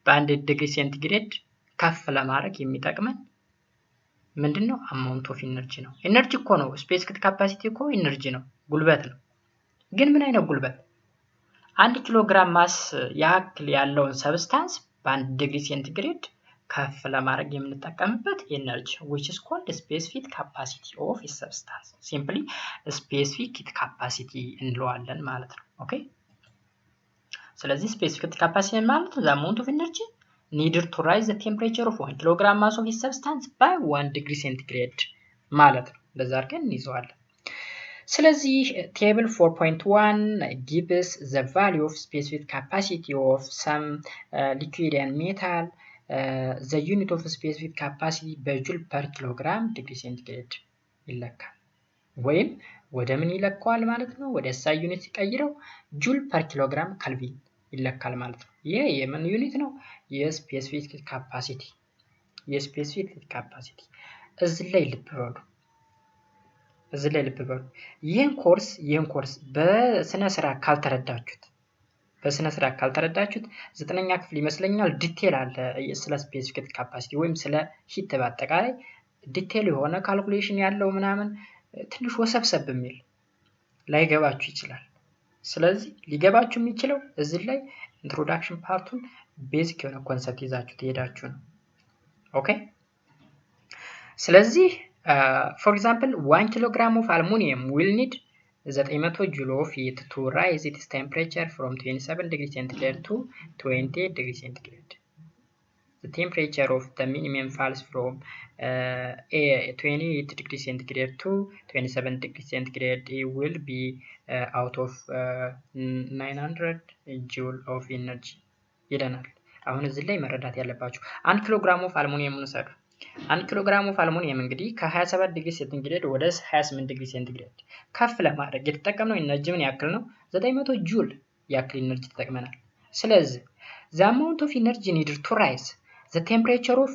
በ1 ዲግሪ ሴንቲግሬድ ከፍ ለማድረግ የሚጠቅመን ምንድነው? አማውንት ኦፍ ኢነርጂ ነው። ኢነርጂ እኮ ነው። ስፔሲፊክ ካፓሲቲ እኮ ኢነርጂ ነው፣ ጉልበት ነው። ግን ምን አይነት ጉልበት? 1 ኪሎግራም ማስ ያክል ያለውን ሰብስታንስ በ1 ዲግሪ ሴንቲግሬድ ከፍ ለማድረግ የምንጠቀምበት ኢነርጂ which is called specific capacity of a substance. Simply specific capacity እንለዋለን ማለት ነው። ኦኬ ስለዚህ specific capacity ማለት the amount of energy needed to raise the temperature of 1 kilogram mass of a substance by 1 degree centigrade ማለት ነው። እንደዛ አድርገን እንይዘዋለን። ስለዚህ table 4.1 gives the value of specific capacity of some liquid and metal. The unit of specific capacity በጁል per kilogram degree centigrade ይለካል። ወይም ወደ ምን ይለካዋል ማለት ነው? ወደ SI ዩኒት ሲቀይረው ጁል per kilogram kelvin ይለካል ማለት ነው። ይሄ የምን ዩኒት ነው? የስፔሲፊክ ካፓሲቲ እዚህ ላይ ልብ በሉ። ይህን ኮርስ በስነ ስርዓት ካልተረዳችሁት 9ኛ ክፍል ይመስለኛል ዲቴል አለ ስለ ስፔሲፊክ ካፓሲቲ ወይም ስለ ሂት በአጠቃላይ ዲቴል የሆነ ካልኩሌሽን ያለው ምናምን ትንሽ ወሰብሰብ የሚል ላይገባችሁ ይችላል። ስለዚህ ሊገባችሁ የሚችለው እዚህ ላይ ኢንትሮዳክሽን ፓርቱን ቤዚክ የሆነ ኮንሰፕት ይዛችሁ ትሄዳችሁ ነው። ኦኬ ስለዚህ for example 1 kilogram of aluminum will need 900 joule of heat to raise its temperature from 27 degree centigrade to 28 degree centigrade. The temperature of the minimum falls from 28 degree centigrade to 27 degree centigrade. It will be out of 900 joule of energy ይለናል። አሁን እዚህ ላይ መረዳት ያለባችሁ 1 ኪሎግራም ኦፍ አልሙኒየም እንውሰዱ። 1 ኪሎግራም ኦፍ አልሙኒየም እንግዲህ ከ27 ዲግሪ ሴንቲግሬድ ወደ 28 ዲግሪ ሴንቲግሬድ ከፍ ለማድረግ የተጠቀምነው ኢነርጂ ምን ያክል ነው? 900 ጁል ያክል ኢነርጂ ተጠቅመናል። ስለዚህ the amount of energy needed to rise the temperature of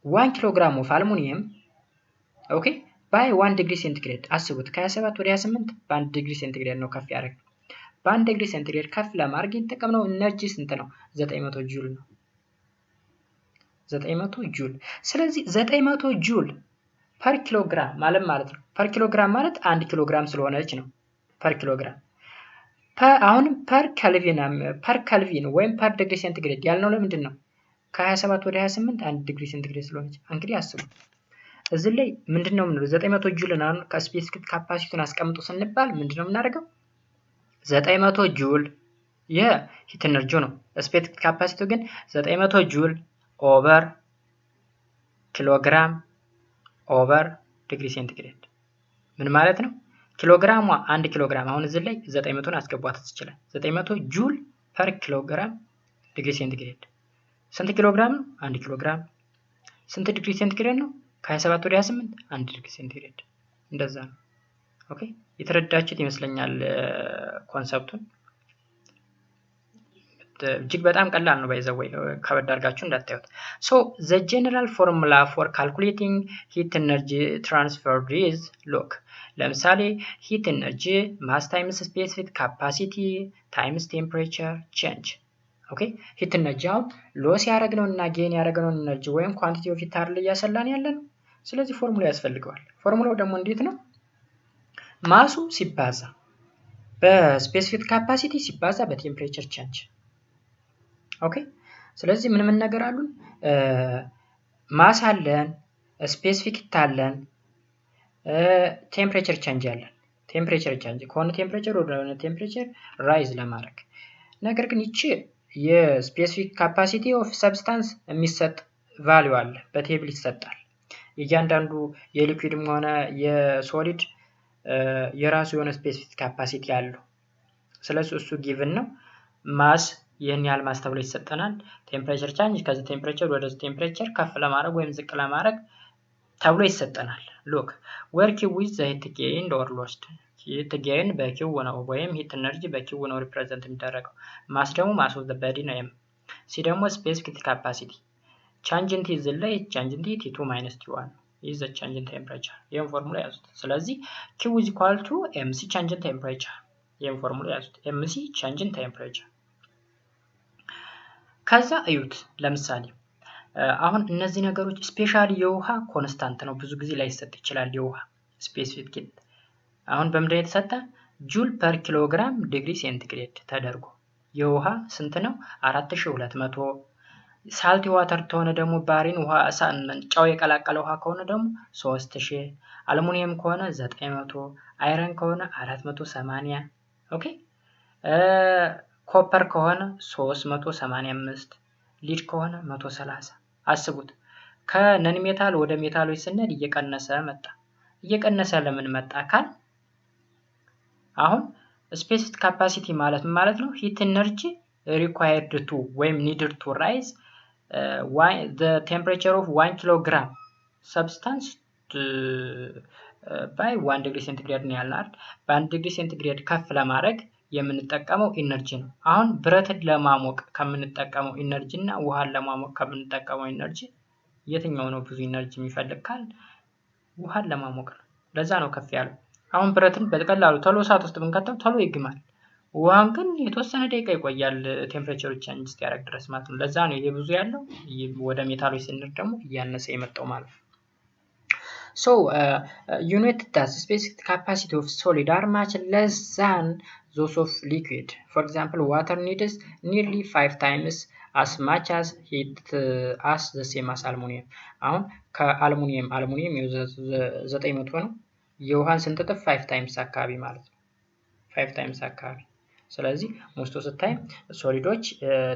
1 kilogram of aluminum okay by 1 degree centigrade አስቡት ከ27 ወደ 28 በ1 ዲግሪ ሴንቲግሬድ ነው ከፍ ያደረገ በ1 ዲግሪ ሴንቲግሬድ ከፍ ለማድረግ የተጠቀምነው ኢነርጂ ስንት ነው 900 ጁል ነው 900 ጁል ስለዚህ 900 ጁል ፐር ኪሎግራም ማለት ነው ፐር ኪሎግራም ማለት 1 ኪሎግራም ስለሆነች ነው ፐር ኪሎግራም አሁንም ፐር ከልቪን ወይም ፐር ዲግሪ ሴንቲግሬድ ያልነው ለምንድን ነው ከ27 ወደ 28 1 ዲግሪ ሴንቲግሬድ ስለሆነች እንግዲህ አስቡ እዚህ ላይ ምንድነው የምንለው 900 ጁል ነው ከስፔሲፊክ ካፓሲቲውን አስቀምጡ ስንባል ምንድነው የምናደርገው 900 ጁል የሂት ኤነርጂ ነው ስፔሲፊክ ካፓሲቲው ግን 900 ጁል ኦቨር ኪሎግራም ኦቨር ዲግሪ ሴንቲግሬድ ምን ማለት ነው ኪሎግራሟ 1 ኪሎግራም አሁን እዚህ ላይ 900ን አስገቧት ይችላል 900 ጁል ፐር ኪሎግራም ዲግሪ ሴንቲግሬድ ስንት ኪሎግራም ነው 1 ኪሎግራም ስንት ዲግሪ ሴንቲግሬድ ነው ከ27 ወደ 28 1 ዲግሪ ሴንቲግሬድ እንደዛ ነው ኦኬ የተረዳችሁት ይመስለኛል ኮንሰፕቱን እጅግ በጣም ቀላል ነው ባይዘው ከበድ አድርጋችሁ እንዳታዩት so the general formula for calculating heat energy transfer is look ለምሳሌ heat energy mass times specific capacity times temperature change ኦኬ heat energy ሎስ ያደረግነውና ጌን ያደረግነው ኤነርጂ ወይም ኳንቲቲ ኦፍ ሂት አይደል ያሰላን ያለን ስለዚህ ፎርሙላ ያስፈልገዋል ፎርሙላው ደግሞ እንዴት ነው ማሱ ሲባዛ በስፔሲፊክ ካፓሲቲ ሲባዛ በቴምፕሬቸር ቼንጅ ኦኬ ስለዚህ ምን ነገር አሉን ማስ አለን ስፔሲፊክ ታለን ቴምፕሬቸር ቼንጅ አለን ቴምፕሬቸር ቼንጅ ከሆነ ቴምፕሬቸር ወደ ቴምፕሬቸር ራይዝ ለማድረግ ነገር ግን ይቺ የስፔሲፊክ ካፓሲቲ ኦፍ ሰብስታንስ የሚሰጥ ቫልዩ አለ በቴብል ይሰጣል እያንዳንዱ የሊኩዊድም ሆነ የሶሊድ የራሱ የሆነ ስፔሲፊክ ካፓሲቲ አለው ስለዚህ እሱ ጊቭን ነው ማስ ይሄን ያህል ማስ ተብሎ ይሰጠናል ቴምፕሬቸር ቼንጅ ከዚህ ቴምፕሬቸር ወደ ቴምፕሬቸር ከፍ ለማድረግ ወይም ዝቅ ለማድረግ ተብሎ ይሰጠናል ሎክ ወርክ ዊዝ ዘ ሂት ጌን ኦር ሎስት ሂት ጌን በኪው ነው ወይም ሂት ኤነርጂ በኪው ነው ሪፕሬዘንት የሚደረገው ማስ ደግሞ ማስ ኦፍ ዘ ቦዲ ነው ሲ ደግሞ ስፔሲፊክ ካፓሲቲ change in T ላይ change in T2 minus T1 is the change in temperature ይሄን ፎርሙላ ያዙት ስለዚህ Q is equal to MC change in temperature ይሄን ፎርሙላ ያዙት MC change in temperature ከዛ እዩት ለምሳሌ አሁን እነዚህ ነገሮች ስፔሻሊ የውሃ ኮንስታንት ነው ብዙ ጊዜ ላይ ይሰጥ ይችላል የውሃ ስፔሲፊክ አሁን በምንድነው የተሰጠ ጁል ፐር ኪሎግራም ዲግሪ ሴንቲግሬድ ተደርጎ የውሃ ስንት ነው 4200 ሳልቲ ዋተር ተሆነ ደግሞ ባሪን ውሃ ጨው የቀላቀለ ውሃ ከሆነ ደግሞ 3000 አሉሚኒየም ከሆነ 900 አይረን ከሆነ 480 ኦኬ ኮፐር ከሆነ 385 ሊድ ከሆነ 130 አስቡት ከነን ሜታል ወደ ሜታሎች ስንሄድ እየቀነሰ ለምን መጣ ካል አሁን ስፔሲፊክ ካፓሲቲ ማለት ነው ሂት ኤነርጂ required to ወይም needed to rise the temperature of 1 kilogram substance by 1 degree centigrade ነው ያልናል በ1 degree centigrade ከፍ ለማድረግ የምንጠቀመው ኢነርጂ ነው አሁን ብረትን ለማሞቅ ከምንጠቀመው ኢነርጂ እና ውሃን ለማሞቅ ከምንጠቀመው ኢነርጂ የትኛው ነው ብዙ ኢነርጂ የሚፈልግ ካል ውሃን ለማሞቅ ነው ለዛ ነው ከፍ ያለው አሁን ብረትን በቀላሉ ቶሎ እሳት ውስጥ ብንከተው ቶሎ ይግማል ውሃን ግን የተወሰነ ደቂቃ ይቆያል ቴምፕሬቸሩ ቼንጅ እስኪያደርግ ድረስ ማለት ነው ለዛ ነው ይሄ ብዙ ያለው ወደ ሜታሎች ስንል ደግሞ እያነሰ የመጣው ማለት ነው so unit that specific capacity of solid are much less than those of liquid for example water needs nearly 5 times as much as heat as the same as aluminum አሁን ከአሉሚኒየም 900 ነው የውሃን ስንት እጥፍ 5 times አካባቢ ማለት ነው 5 times አካባቢ ስለዚህ ሞስት ኦፍ ታይም ሶሊዶች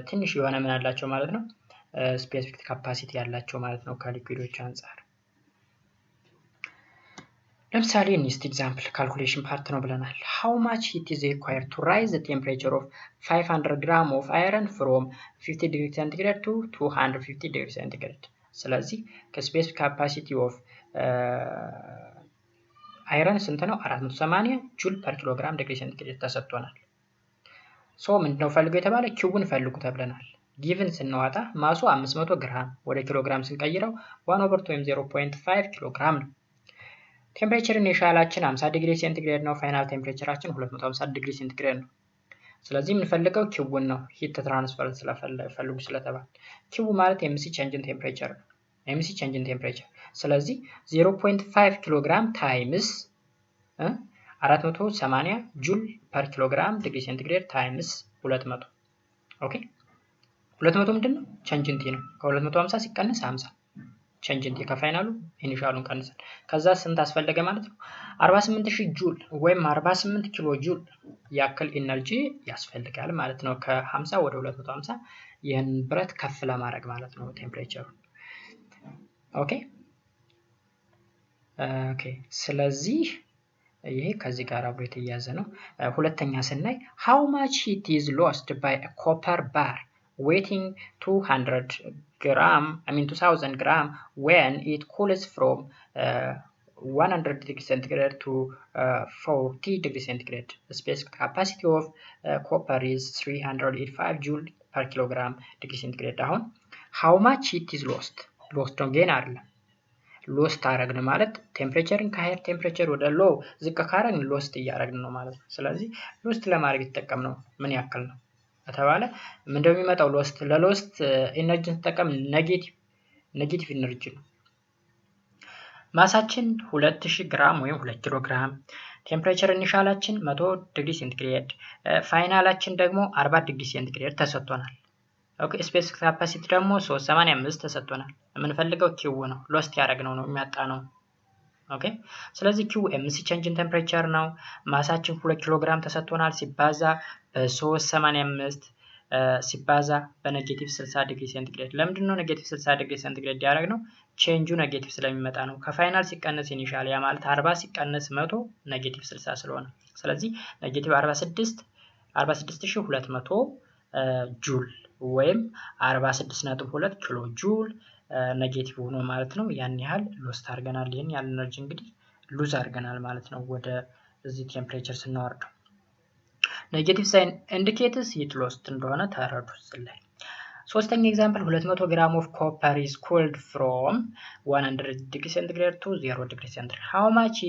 ትንሽ የሆነ ምን አላቸው ማለት ነው ስፔሲፊክ ካፓሲቲ ያላቸው ማለት ነው ከሊኩዊዶች አንፃር ለምሳሌ next example calculation part ነው ብለናል how much heat is required to rise the temperature of 500 gram of iron from 50 degree centigrade to 250 degree centigrade ስለዚህ ከስፔሲፊክ ካፓሲቲ ኦፍ አይረን ስንት ነው 480 ጁል ፐር ኪሎግራም ዲግሪ ሴንቲግሬድ ተሰጥቶናል ሶ ምንድነው ፈልገው የተባለ ኪውን ፈልጉ ተብለናል ጊቭን ስናወጣ ማሱ 500 ግራም ወደ ኪሎግራም ስንቀይረው 1/2 ወይም 0.5 ኪሎግራም ነው። ቴምፕሬቸር ኢኒሻላችን 50 ዲግሪ ሴንቲግሬድ ነው። ፋይናል ቴምፕሬቸራችን 250 ዲግሪ ሴንቲግሬድ ነው። ስለዚህ የምንፈልገው ኪውን ነው። ሂት ትራንስፈር ስለፈልጉ ስለተባለ ኪው ማለት ኤምሲ ቼንጅ ኢን ቴምፕሬቸር ነው። ኤምሲ ቼንጅ ኢን ቴምፕሬቸር ስለዚህ 0.5 ኪሎግራም ታይምስ 480 ጁል ፐር ኪሎግራም ዲግሪ ሴንቲግሬድ ታይምስ 200 ኦኬ 200 ምንድነው ቼንጅ ኢን ቲ ነው። ከ250 ሲቀነስ 50 ቼንጅ ኢን ቲ ከፋይናሉ ኢኒሻሉን ቀንሰን ከዛ ስንት አስፈለገ ማለት ነው 48000 ጁል ወይም 48 ኪሎ ጁል ያክል ኢነርጂ ያስፈልጋል ማለት ነው። ከ50 ወደ 250 ይህን ብረት ከፍ ለማድረግ ማለት ነው ቴምፕሬቸሩ ኦኬ ስለዚህ ይሄ ከዚህ ጋር አብሮ የተያያዘ ነው። ሁለተኛ ስናይ how much heat is lost by a copper bar weighing 2000 gram when it cools from 100 degree centigrade to 40 degree centigrade. The specific capacity of copper is 385 joule per kilogram degree centigrade. አሁን how much heat is lost ነው ጌን አይደለም ሎስት አረግን ማለት ቴምፕሬቸርን ከሃየር ቴምፕሬቸር ወደ ሎ ዝቅ ካረግን ሎስት እያረግን ነው ማለት ነው። ስለዚህ ሎስት ለማድረግ የተጠቀምነው ምን ያክል ነው ከተባለ ምንድነው የሚመጣው ሎስት ለሎስት ኢነርጂ ተጠቀም ኔጌቲቭ ኢነርጂ ነው። ማሳችን 2000 ግራም ወይም 2 ኪሎ ግራም ቴምፕሬቸር ኢኒሻላችን 100 ዲግሪ ሴንቲግሬድ ፋይናላችን ደግሞ 40 ዲግሪ ሴንቲግሬድ ተሰጥቶናል። ኦኬ ስፔሲፊክ ካፓሲቲ ደግሞ 385 ተሰጥቶናል። የምንፈልገው ኪው ነው ሎስት ያደረግነው ነው የሚያጣነው ኦኬ ስለዚህ ኪው ኤምሲ ቼንጅ ኢን ቴምፕሬቸር ነው። ማሳችን 2 ኪሎ ግራም ተሰጥቶናል ሲባዛ በ385 ሲባዛ በኔጌቲቭ 60 ዲግሪ ሴንቲግሬድ ለምንድን ነው ኔጌቲቭ 60 ዲግሪ ሴንቲግሬድ ያደረግነው ቼንጁ ኔጌቲቭ ስለሚመጣ ነው። ከፋይናል ሲቀነስ ኢኒሻል ያ ማለት 40 ሲቀነስ 100 ኔጌቲቭ 60 ስለሆነ ስለዚህ ኔጌቲቭ 46200 ጁል ወይም 46.2 ኪሎ ጁል ኔጌቲቭ ሆኖ ማለት ነው። ያን ያህል ሎስት አድርገናል። ይሄን ያህል ኤነርጂ እንግዲህ ሉዝ አድርገናል ማለት ነው ወደ እዚህ ቴምፕሬቸር ስናወርደው። ኔጌቲቭ ሳይን ኢንዲኬትስ ሂት ሎስት እንደሆነ ተረዱ ስለላይ። ሶስተኛ ኤግዛምፕል 200 ግራም ኦፍ ኮፐር is cooled from 100 degree centigrade to 0 degree centigrade. How much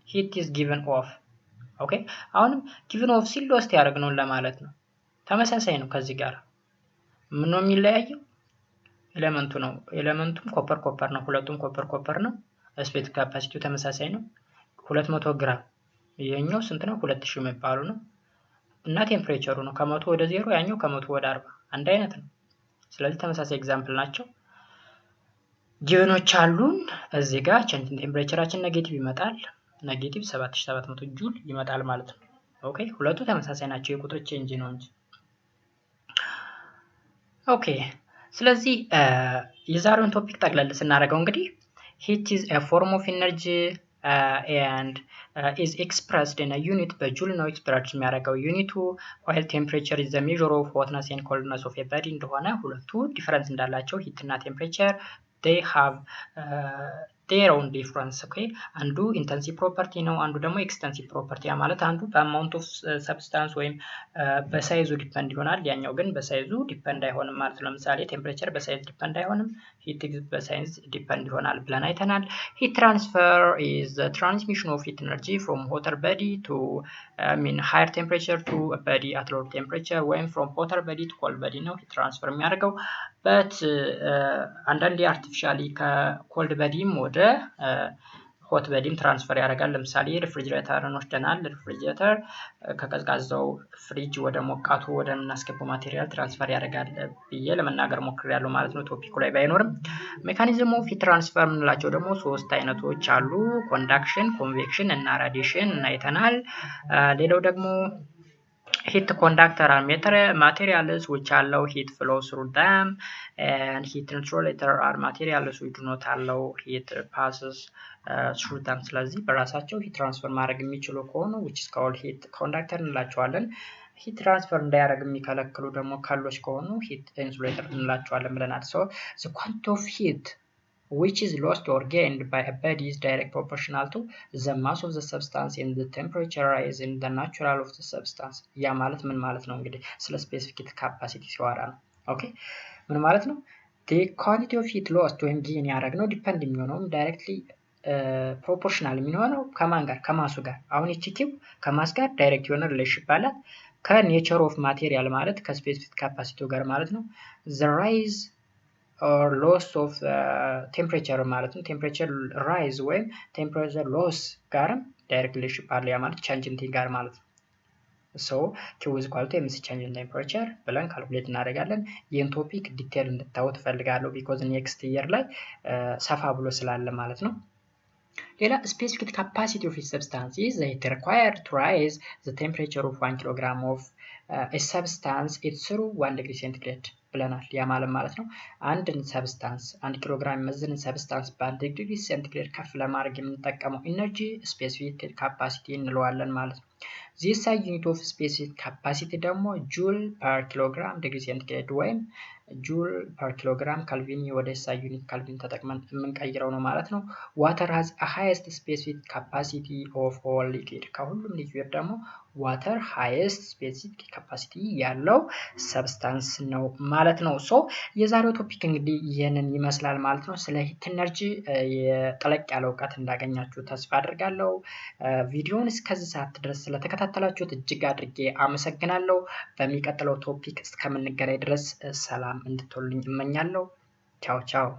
heat is given off? ኦኬ አሁንም given off ሲል ሎስት ያደርግነው ለማለት ነው። ተመሳሳይ ነው ከዚህ ጋር ምን ነው የሚለያየው ኤሌመንቱ ነው። ኤሌመንቱም ኮፐር ነው። ሁለቱም ኮፐር ነው። ስፔሲፊክ ካፓሲቲው ተመሳሳይ ነው 200 ግራም ይሄኛው ስንት ነው 2000 የሚባሉ ነው እና ቴምፕሬቸሩ ነው ከ100 ወደ 0 ያኛው ከ100 ወደ 40 አንድ አይነት ነው። ስለዚህ ተመሳሳይ ኤግዛምፕል ናቸው። ጊቨኖች አሉን እዚህ ጋር ቼንጅ ኢን ቴምፕሬቸራችን ኔጌቲቭ ይመጣል ኔጌቲቭ 7700 ጁል ይመጣል ማለት ነው። ኦኬ ሁለቱ ተመሳሳይ ናቸው የቁጥር ቼንጅ ነው እንጂ ኦኬ ስለዚህ የዛሬውን ቶፒክ ጠቅለል ስናደርገው እንግዲህ heat is a form of energy and is expressed in a unit በጁል ነው ኤክስፕረስ የሚያደርገው ዩኒቱ while temperature is the measure of hotness and coldness of a body እንደሆነ ሁለቱ ዲፈረንስ እንዳላቸው heat እና temperature they have their own difference ኦኬ አንዱ ኢንተንሲቭ ፕሮፐርቲ ነው አንዱ ደግሞ ኤክስቴንሲቭ ፕሮፐርቲ ያ ማለት አንዱ በአማውንት ኦፍ ሰብስታንስ ወይም በሳይዙ ዲፔንድ ይሆናል ያኛው ግን በሳይዙ ዲፔንድ አይሆንም ማለት ነው። ለምሳሌ ቴምፕሬቸር በሳይዝ ዲፔንድ አይሆንም ሂት በሳይዝ ዲፔንድ ይሆናል ብለን አይተናል። ሂት ትራንስፈር is the transmission of heat energy from hotter body to higher temperature to a body at lower temperature ወይም from hotter body to cold body ነው ሂት ትራንስፈር የሚያደርገው but አንዳንዴ አርቲፊሻሊ ከኮልድ በዲም ወደ ሆት በዲም ትራንስፈር ያደርጋል። ለምሳሌ ሪፍሪጅሬተርን ወስደናል። ሪፍሪጅሬተር ከቀዝቃዛው ፍሪጅ ወደ ሞቃቱ ወደ እናስገባው ማቴሪያል ትራንስፈር ያደርጋል ብዬ ለመናገር ሞክሬያለሁ ማለት ነው ቶፒኩ ላይ ባይኖርም። ሜካኒዝም ኦፍ ሂት ትራንስፈር የምንላቸው ደግሞ ሶስት አይነቶች አሉ ኮንዳክሽን ኮንቬክሽን እና ራዲዬሽን እናይተናል። ሌላው ደግሞ heat conductor are materials which allow heat flow through them and heat insulator are materials which do not allow heat passes through them ስለዚህ በራሳቸው heat transfer ማድረግ የሚችሉ ከሆኑ which is called heat conductor እንላቸዋለን። heat transfer እንዳያደርግ የሚከለክሉ ደግሞ ካሎች ከሆኑ heat insulator እንላቸዋለን ብለናል። so the quantity of heat which is lost or gained by a body is directly proportional to the mass of the substance and the temperature rise in the natural of the substance ያ ማለት ምን ማለት ነው እንግዲህ ስለ ስፔሲፊክ ካፓሲቲ ሲወራ ነው ኦኬ ምን ማለት ነው the quantity of heat lost ወይም gain ያደረግነው ዲፔንድ የሚሆነው ዳይሬክትሊ ፕሮፖርሽናል የሚሆነው ከማን ጋር ከማሱ ጋር አሁን እቺ ኪው ከማስ ጋር ዳይሬክት የሆነ ሪሌሽን ባላት ከኔቸር ኦፍ ማቴሪያል ማለት ከስፔሲፊክ ካፓሲቲው ጋር ማለት ነው the rise or loss of temperature ማለት ነው temperature rise ወይም temperature loss ጋርም ዳይሬክት ሪሌሽን አለ ያ ማለት change in T ጋር ማለት ነው so Q is equal to MC change in temperature ብለን ካልኩሌት እናደርጋለን ይህን ቶፒክ ዲቴል እንድታዩት ፈልጋለሁ because next year ላይ ሰፋ ብሎ ስላለ ማለት ነው ሌላ specific capacity of a substance is it required to rise the temperature of 1 kilogram of a substance it through 1 degree centigrade ብለናል ያ ማለት ነው አንድን ሰብስታንስ 1 ኪሎግራም መዝንን ሰብስታንስ በ1 ዲግሪ ሴንቲግሬድ ከፍ ለማድረግ የምንጠቀመው ኢነርጂ ስፔሲፊክ ካፓሲቲ እንለዋለን ማለት ነው this unit of specific capacity ደግሞ ጁል ፐር ኪሎግራም ዲግሪ ሴንቲግሬድ ወይም ጁል ፐር ኪሎግራም ካልቪን ወደ SI ዩኒት ካልቪን ተጠቅመን የምንቀይረው ነው ማለት ነው water has a highest specific capacity of all liquid ከሁሉም ሊኩዊድ ደግሞ water highest specific capacity ያለው ሰብስታንስ ነው ማለት ነው ሶ የዛሬው ቶፒክ እንግዲህ ይሄንን ይመስላል ማለት ነው ስለ ሂት ኢነርጂ የጠለቅ ያለ ዕውቀት እንዳገኛችሁ ተስፋ አድርጋለሁ ቪዲዮውን እስከዚህ ሰዓት ድረስ ስለተከታተላችሁት እጅግ አድርጌ አመሰግናለሁ በሚቀጥለው ቶፒክ እስከምንገናኝ ድረስ ሰላም እንድትሆኑልኝ እመኛለሁ ቻው ቻው